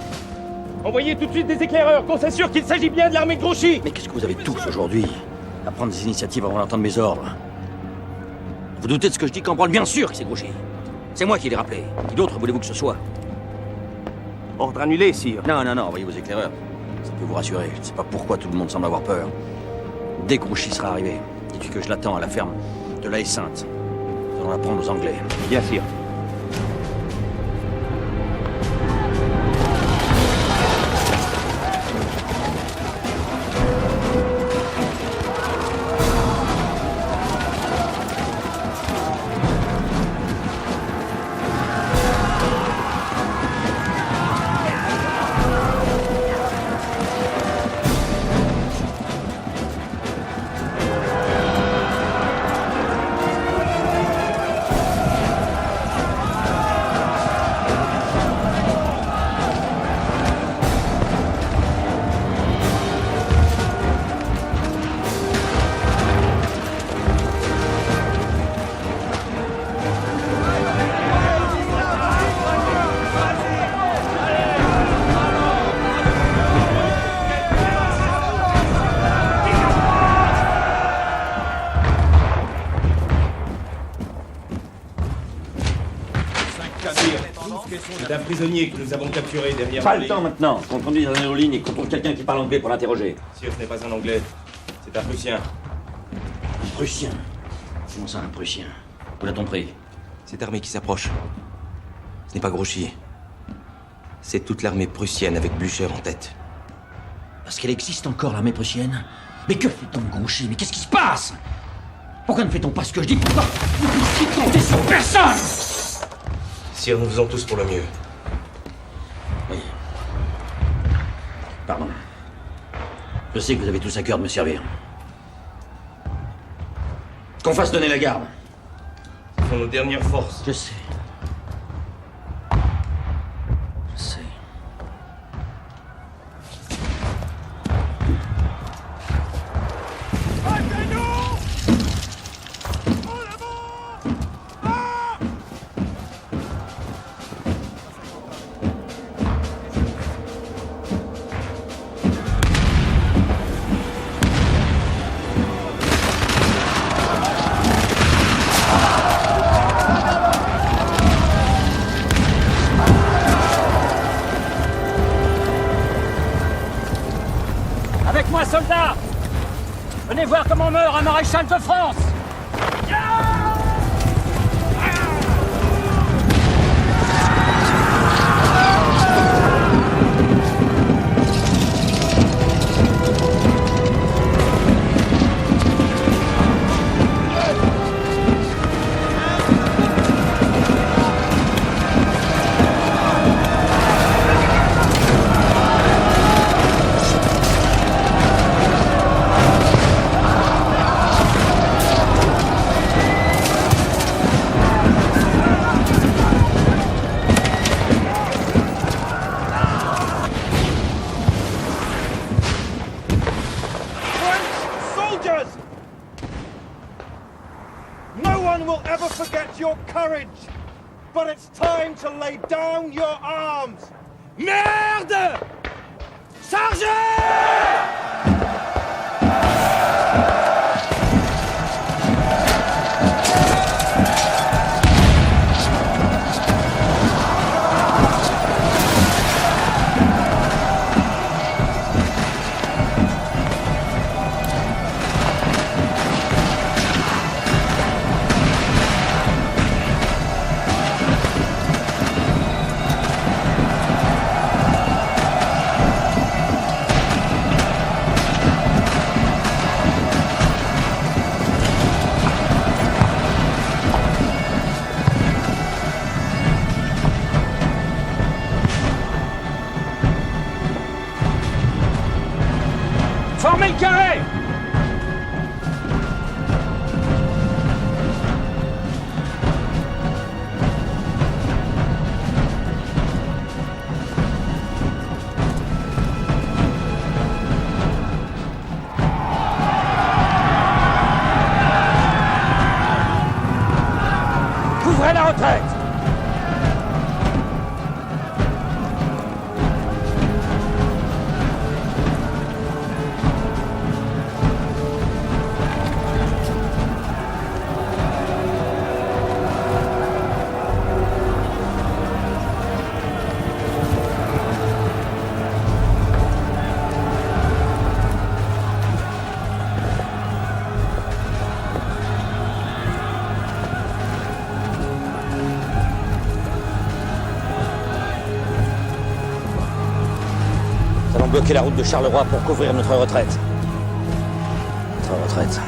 Envoyez tout de suite des éclaireurs, qu'on s'assure qu'il s'agit bien de l'armée de Grouchy. Mais qu'est-ce que vous avez tous aujourd'hui à prendre des initiatives avant d'entendre mes ordres? Vous doutez de ce que je dis, Cambronne? Bien sûr que c'est Grouchy. C'est moi qui l'ai rappelé. Qui d'autre voulez-vous que ce soit? Ordre annulé, sire. Non, envoyez vos éclaireurs. Ça peut vous rassurer. Je ne sais pas pourquoi tout le monde semble avoir peur. Dès que Grouchy sera arrivé, dites-lui que je l'attends à la ferme de la Haie-Sainte. Nous allons la prendre aux Anglais. Bien, sire. C'est un prisonnier que nous avons capturé derrière... Pas le temps maintenant. Qu'on conduise dans nos lignes et qu'on trouve quelqu'un qui parle anglais pour l'interroger. Sire, ce n'est pas un Anglais. C'est un Prussien. Un Prussien? Comment ça, un Prussien? Où l'a-t-on pris? Cette armée qui s'approche, ce n'est pas Grouchy. C'est toute l'armée prussienne avec Blücher en tête. Parce qu'elle existe encore, l'armée prussienne? Mais que fait-on de Grouchy? Mais qu'est-ce qui se passe? Pourquoi ne fait-on pas ce que je dis? Pourquoi ne peut-il compter sur personne? Sire, nous faisons tous pour le mieux. Oui. Pardon. Je sais que vous avez tous à cœur de me servir. Qu'on fasse donner la garde. Ce sont nos dernières forces. Je sais. Je sais. Avec moi, soldats! Venez voir comment meurt un maréchal de France! No one will ever forget your courage, but it's time to lay down your arms. Merde! Chargez! à la retraite! Nous allons bloquer la route de Charleroi pour couvrir notre retraite. Notre retraite.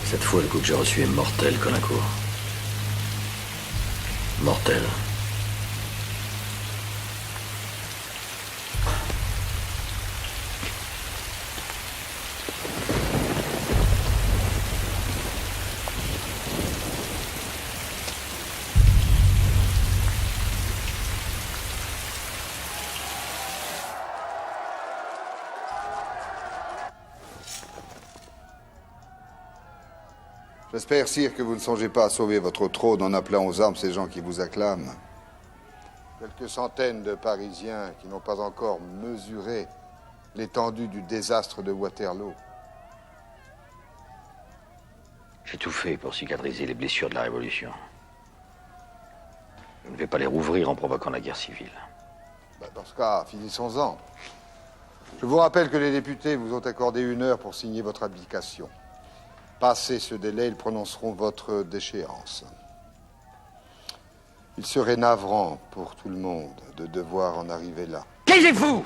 Cette fois, le coup que j'ai reçu est mortel, Colincourt. Mortel. J'espère, sire, que vous ne songez pas à sauver votre trône en appelant aux armes ces gens qui vous acclament. Quelques centaines de Parisiens qui n'ont pas encore mesuré l'étendue du désastre de Waterloo. J'ai tout fait pour cicatriser les blessures de la Révolution. Je ne vais pas les rouvrir en provoquant la guerre civile. Dans ce cas, finissons-en. Je vous rappelle que les députés vous ont accordé 1 heure pour signer votre abdication. Passé ce délai, ils prononceront votre déchéance. Il serait navrant pour tout le monde de devoir en arriver là. Taisez-vous! Vous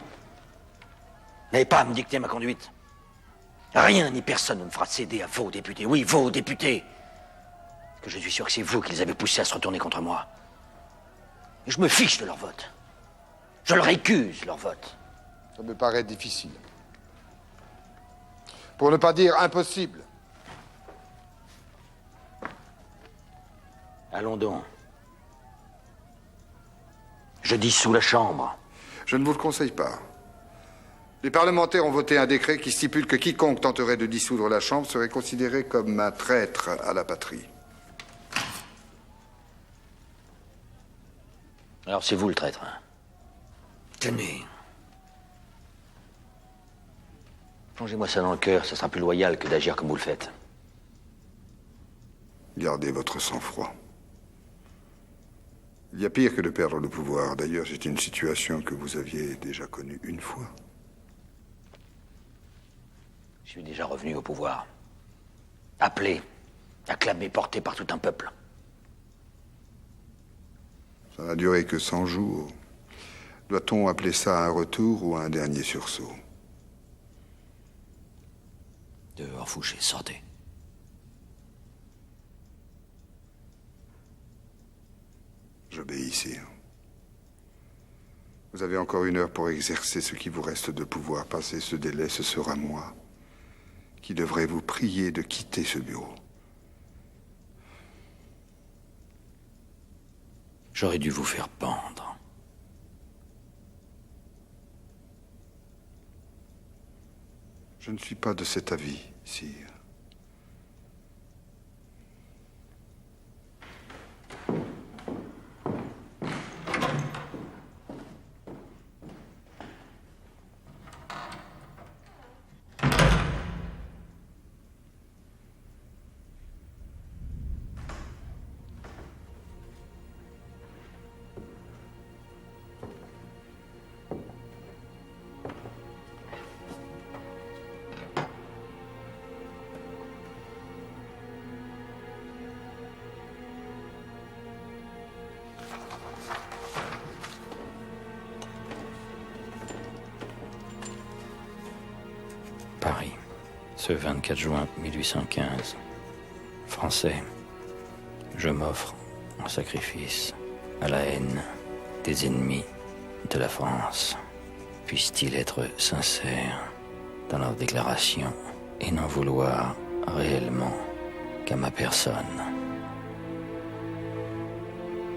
n'avez pas à me dicter ma conduite. Rien ni personne ne me fera céder à vos députés. Oui, vos députés. Parce que je suis sûr que c'est vous qui les avez poussés à se retourner contre moi. Et je me fiche de leur vote. Je leur récuse leur vote. Ça me paraît difficile. Pour ne pas dire impossible. Allons donc. Je dissous la Chambre. Je ne vous le conseille pas. Les parlementaires ont voté un décret qui stipule que quiconque tenterait de dissoudre la Chambre serait considéré comme un traître à la patrie. Alors c'est vous le traître. Hein? Tenez. Plongez-moi ça dans le cœur, ça sera plus loyal que d'agir comme vous le faites. Gardez votre sang-froid. Il y a pire que de perdre le pouvoir. D'ailleurs, c'est une situation que vous aviez déjà connue 1 fois. Je suis déjà revenu au pouvoir. Appelé, acclamé, porté par tout un peuple. Ça n'a duré que 100 jours. Doit-on appeler ça un retour ou un dernier sursaut? Dehors, Fouché, sortez. J'obéis, sire. Vous avez encore 1 heure pour exercer ce qui vous reste de pouvoir. Passer ce délai, ce sera moi qui devrais vous prier de quitter ce bureau. J'aurais dû vous faire pendre. Je ne suis pas de cet avis, sire. Paris, ce 24 juin 1815. Français, je m'offre en sacrifice à la haine des ennemis de la France. Puissent-ils être sincères dans leurs déclarations et n'en vouloir réellement qu'à ma personne.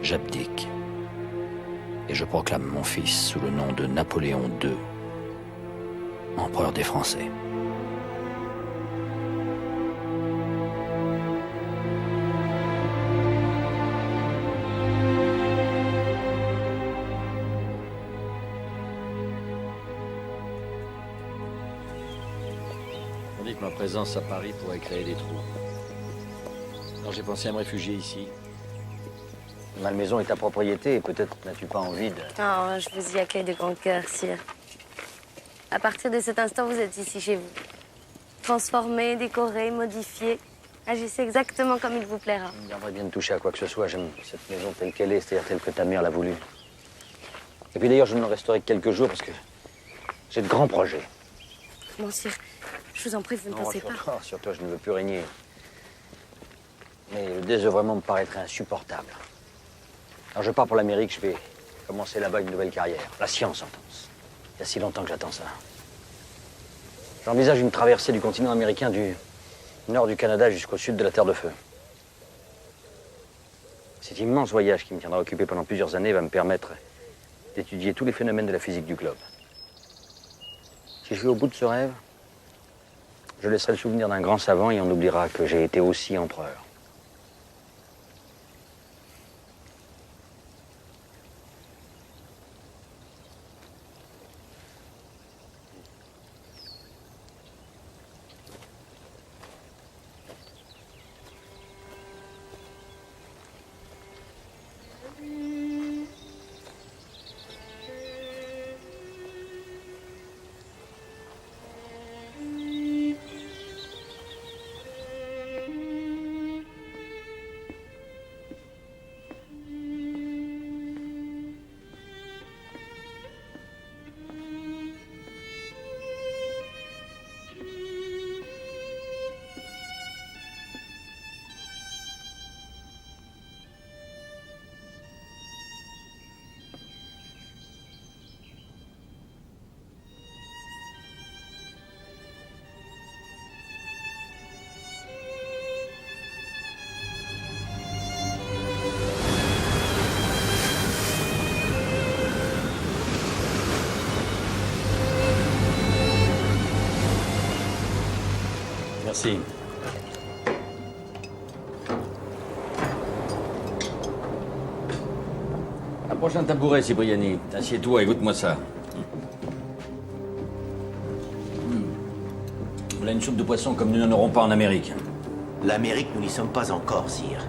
J'abdique et je proclame mon fils sous le nom de Napoléon II, empereur des Français. On dit que ma présence à Paris pourrait créer des troubles. Alors j'ai pensé à me réfugier ici. Ma maison est ta propriété et peut-être n'as-tu pas envie de... Non, je vous y accueille de grand cœur, sire. À partir de cet instant, vous êtes ici chez vous. Transformé, décoré, modifié. Agissez exactement comme il vous plaira. J'aimerais bien de toucher à quoi que ce soit. J'aime cette maison telle qu'elle est, c'est-à-dire telle que ta mère l'a voulu. Et puis d'ailleurs, je ne resterai que quelques jours parce que j'ai de grands projets. Mon sire, je vous en prie, vous ne pensez pas. Sur toi, je ne veux plus régner. Mais le désœuvrement me paraîtrait insupportable. Alors je pars pour l'Amérique, je vais commencer là-bas une nouvelle carrière. La science, entends-tu. Il y a si longtemps que j'attends ça. J'envisage une traversée du continent américain du nord du Canada jusqu'au sud de la Terre de Feu. Cet immense voyage qui me tiendra occupé pendant plusieurs années va me permettre d'étudier tous les phénomènes de la physique du globe. Si je vais au bout de ce rêve, je laisserai le souvenir d'un grand savant et on oubliera que j'ai été aussi empereur. Merci. Approche un tabouret, Cipriani. Assieds-toi, écoute-moi ça. Voilà une soupe de poisson comme nous n'en aurons pas en Amérique. L'Amérique, nous n'y sommes pas encore, sire.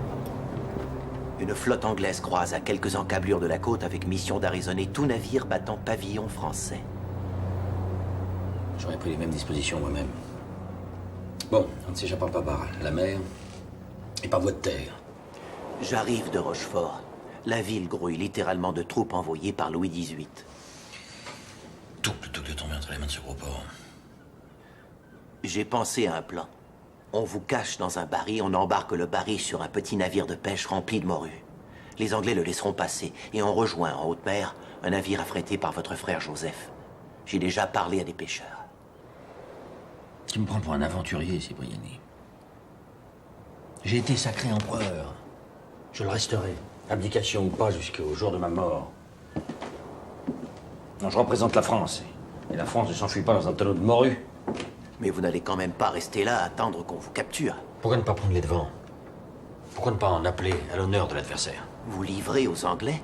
Une flotte anglaise croise à quelques encablures de la côte avec mission d'arraisonner tout navire battant pavillon français. J'aurais pris les mêmes dispositions moi-même. Bon, on ne s'échappera pas par la mer et par voie de terre. J'arrive de Rochefort. La ville grouille littéralement de troupes envoyées par Louis XVIII. Tout plutôt que de tomber entre les mains de ce gros porc. J'ai pensé à un plan. On vous cache dans un baril, on embarque le baril sur un petit navire de pêche rempli de morues. Les Anglais le laisseront passer et on rejoint en haute mer un navire affrété par votre frère Joseph. J'ai déjà parlé à des pêcheurs. Tu me prends pour un aventurier, Cipriani. J'ai été sacré empereur. Je le resterai, abdication ou pas, jusqu'au jour de ma mort. Non, je représente la France. Et la France ne s'enfuit pas dans un tonneau de morue. Mais vous n'allez quand même pas rester là à attendre qu'on vous capture. Pourquoi ne pas prendre les devants? Pourquoi ne pas en appeler à l'honneur de l'adversaire? Vous livrez aux Anglais?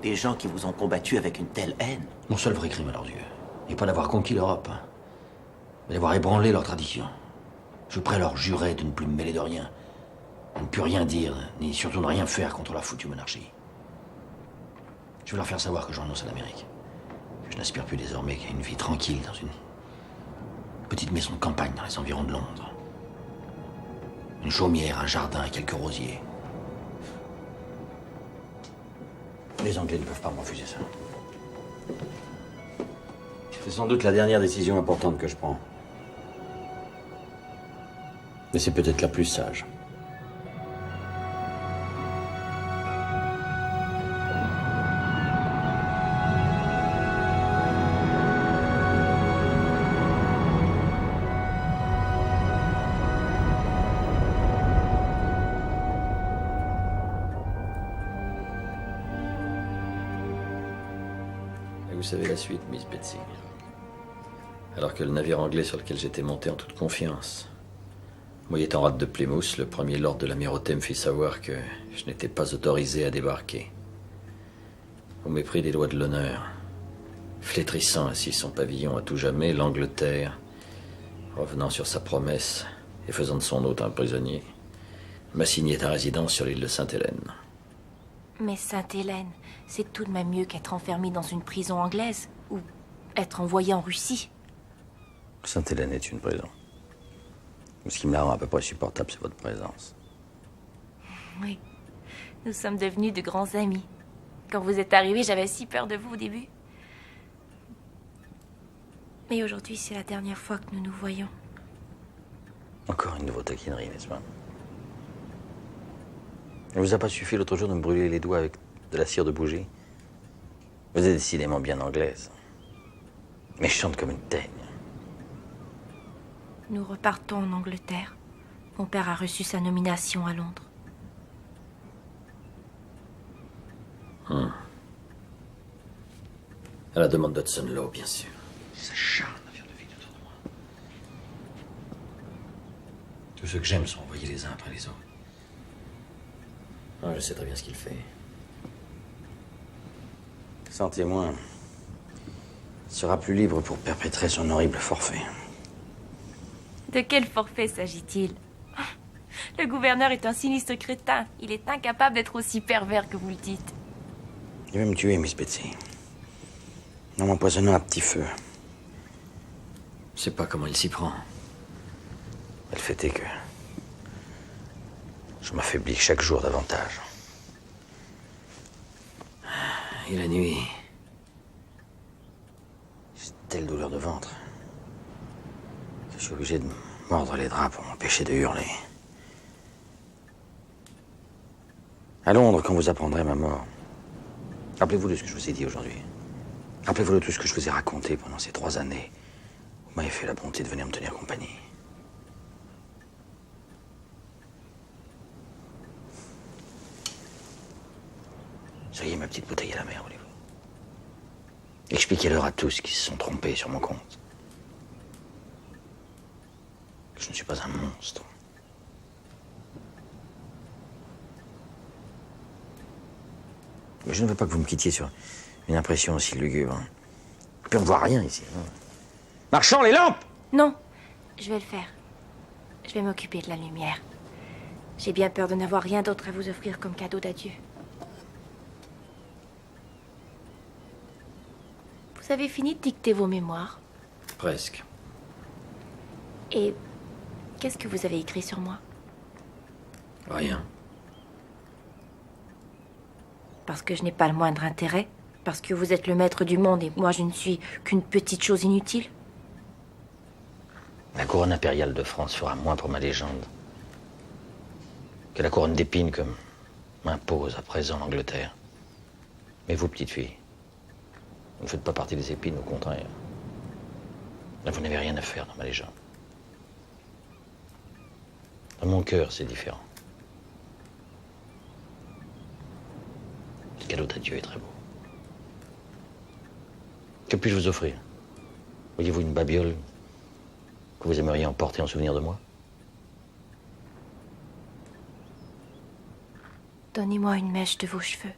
Des gens qui vous ont combattu avec une telle haine? Mon seul vrai crime à leurs yeux n'est pas d'avoir conquis l'Europe, mais d'avoir ébranlé leurs traditions. Je suis prêt à leur jurer de ne plus me mêler de rien, de ne plus rien dire, ni surtout ne rien faire contre la foutue monarchie. Je veux leur faire savoir que je renonce à l'Amérique. Je n'aspire plus désormais qu'à une vie tranquille dans une petite maison de campagne dans les environs de Londres. Une chaumière, un jardin et quelques rosiers. Les Anglais ne peuvent pas me refuser ça. C'est sans doute la dernière décision importante que je prends. c'est peut-être la plus sage. Et vous savez la suite, Miss Betsy. Alors que le navire anglais sur lequel j'étais monté en toute confiance, Moyet en rade de Plymouth, le premier lord de l'amirauté me fit savoir que je n'étais pas autorisé à débarquer. Au mépris des lois de l'honneur, flétrissant ainsi son pavillon à tout jamais, l'Angleterre, revenant sur sa promesse et faisant de son hôte un prisonnier, m'assignait à résidence sur l'île de Sainte-Hélène. Mais Sainte-Hélène, c'est tout de même mieux qu'être enfermé dans une prison anglaise ou être envoyé en Russie. Sainte-Hélène est une prison. Ce qui me la rend à peu près supportable, c'est votre présence. Oui, nous sommes devenus de grands amis. Quand vous êtes arrivé, j'avais si peur de vous au début. Mais aujourd'hui, c'est la dernière fois que nous nous voyons. Encore une de vos taquineries, n'est-ce pas? Il vous a pas suffi l'autre jour de me brûler les doigts avec de la cire de bougie? Vous êtes décidément bien anglaise. Méchante comme une teigne. Nous repartons en Angleterre. Mon père a reçu sa nomination à Londres. À la demande d'Hudson Law, bien sûr. Ça charme, navire de vie de tournoi. Tous ceux que j'aime sont envoyés les uns après les autres. Ah, je sais très bien ce qu'il fait. Sans témoin, il sera plus libre pour perpétrer son horrible forfait. De quel forfait s'agit-il? Le gouverneur est un sinistre crétin. Il est incapable d'être aussi pervers que vous le dites. Il va me tuer, Miss Betsy. En m'empoisonnant à petit feu. Je sais pas comment il s'y prend. Mais le fait est que je m'affaiblis chaque jour davantage. Et la nuit, j'ai de telles douleurs de ventre que je suis obligé de mordre les draps pour m'empêcher de hurler. À Londres, quand vous apprendrez ma mort, rappelez-vous de ce que je vous ai dit aujourd'hui. Rappelez-vous de tout ce que je vous ai raconté pendant ces 3 années. Vous m'avez fait la bonté de venir me tenir compagnie. Soyez ma petite bouteille à la mer, voulez-vous. Expliquez-leur à tous qui se sont trompés sur mon compte. Que je ne suis pas un monstre. Mais je ne veux pas que vous me quittiez sur une impression aussi lugubre. Puis on ne voit rien ici. Marchand, les lampes! Non, je vais le faire. Je vais m'occuper de la lumière. J'ai bien peur de n'avoir rien d'autre à vous offrir comme cadeau d'adieu. Vous avez fini de dicter vos mémoires? Presque. Et qu'est-ce que vous avez écrit sur moi? Rien. Parce que je n'ai pas le moindre intérêt? Parce que vous êtes le maître du monde et moi je ne suis qu'une petite chose inutile? La couronne impériale de France fera moins pour ma légende que la couronne d'épines que m'impose à présent l'Angleterre. Mais vous, petite fille, vous ne faites pas partie des épines, au contraire. Là, vous n'avez rien à faire dans ma légende. Dans mon cœur, c'est différent. Le cadeau d'adieu est très beau. Que puis-je vous offrir? Voyez-vous une babiole que vous aimeriez emporter en souvenir de moi? Donnez-moi une mèche de vos cheveux.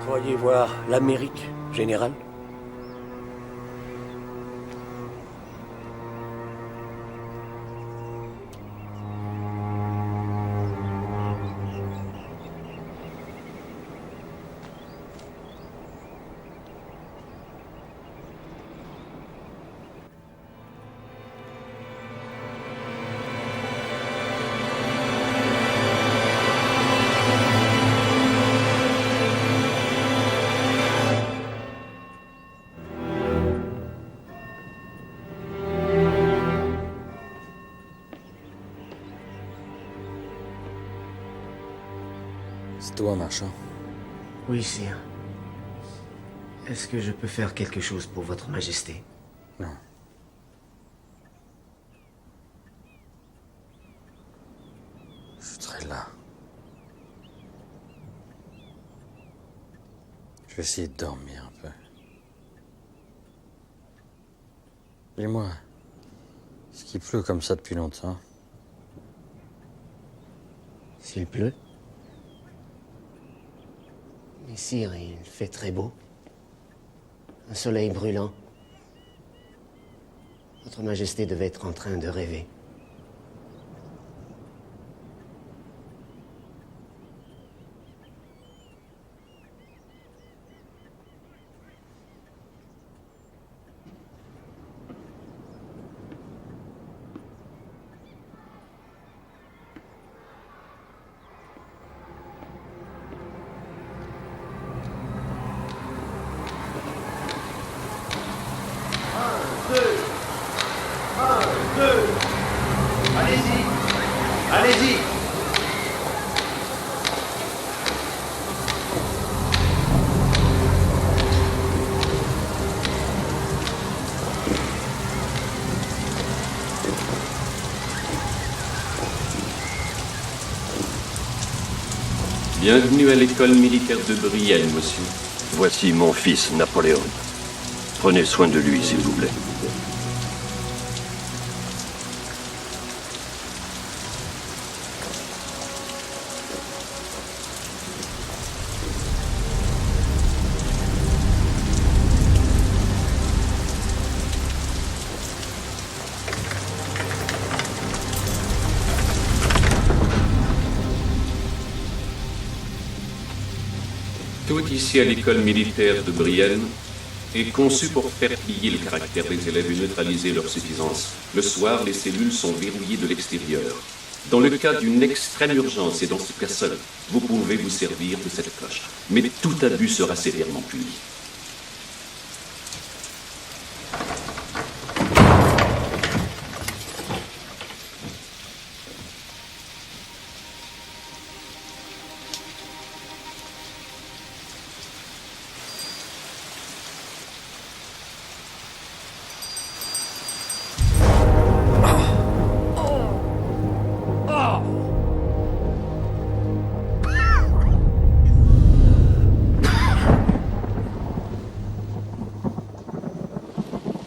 croyez voir l'Amérique, général? C'est toi, marchand. Oui, sire. Est-ce que je peux faire quelque chose pour votre majesté? Non. Je serai là. Je vais essayer de dormir un peu. Dis-moi, est-ce qu'il pleut comme ça depuis longtemps? S'il pleut? Mais sire, il fait très beau. Un soleil brûlant. Votre majesté devait être en train de rêver. Allez-y. Bienvenue à l'école militaire de Brienne, monsieur. Voici mon fils Napoléon. Prenez soin de lui, s'il vous plaît. Tout ici à l'école militaire de Brienne est conçu pour faire plier le caractère des élèves et neutraliser leur suffisance. Le soir, les cellules sont verrouillées de l'extérieur. Dans le cas d'une extrême urgence, et dans ce cas seul, vous pouvez vous servir de cette cloche. Mais tout abus sera sévèrement puni.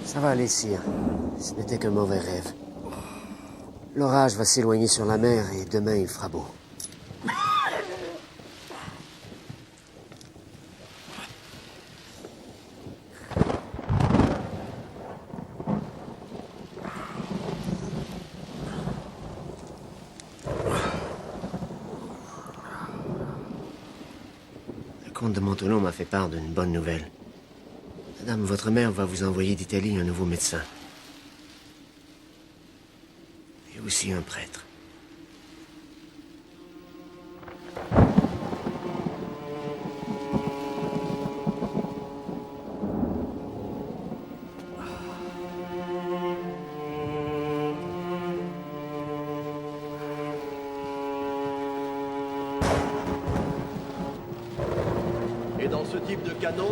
Ça va aller, sire. Ce n'était qu'un mauvais rêve. L'orage va s'éloigner sur la mer et demain il fera beau. Le comte de Montolon m'a fait part d'une bonne nouvelle. Madame, votre mère va vous envoyer d'Italie un nouveau médecin. Et aussi un prêtre. Et dans ce type de canon,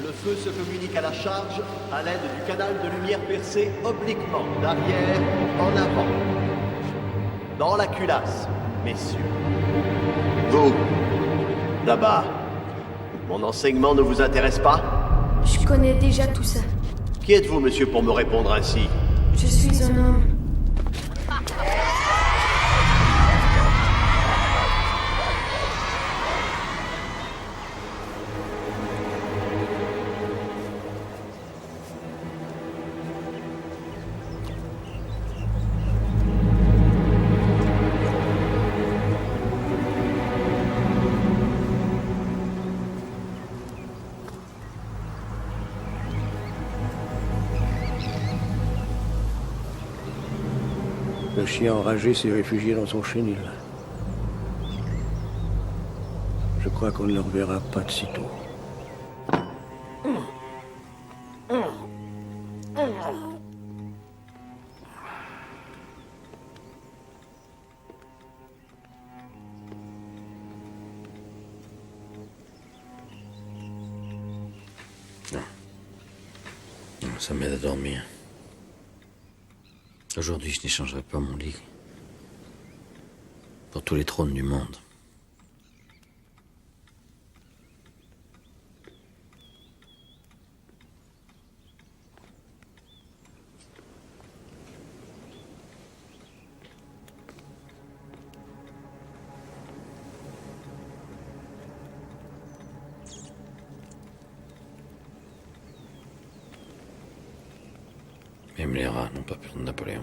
le feu se communique à la charge à l'aide du canal de lumière percé obliquement, d'arrière en avant. Dans la culasse, messieurs. Vous, là-bas, mon enseignement ne vous intéresse pas? Je connais déjà tout ça. Qui êtes-vous, monsieur, pour me répondre ainsi? Je suis un homme. Le chien enragé s'est réfugié dans son chenil. Je crois qu'on ne le reverra pas de sitôt. Ça m'aide à dormir. Aujourd'hui, je n'échangerai pas mon lit pour tous les trônes du monde. Même les rats n'ont pas peur de Napoléon.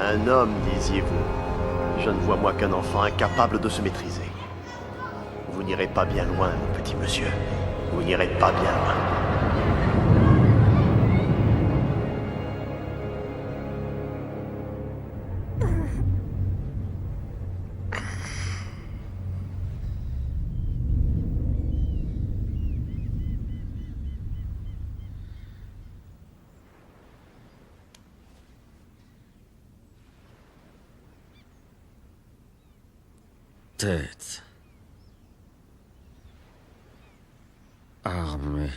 Un homme, disiez-vous. Je ne vois moi qu'un enfant incapable de se maîtriser. Vous n'irez pas bien loin, mon petit monsieur. Vous n'irez pas bien loin. Tête. Armée.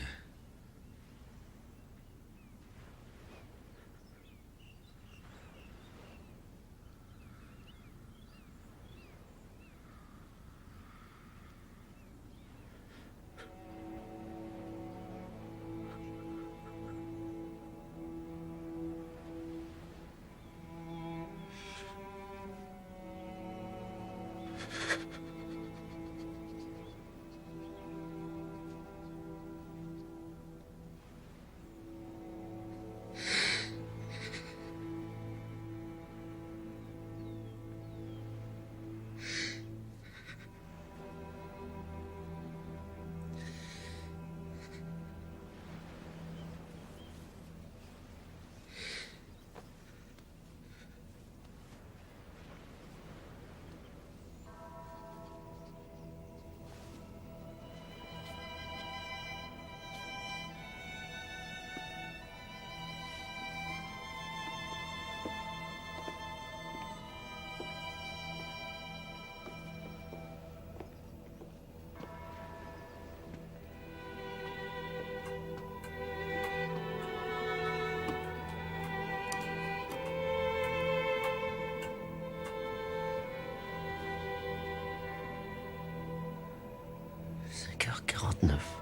h 49.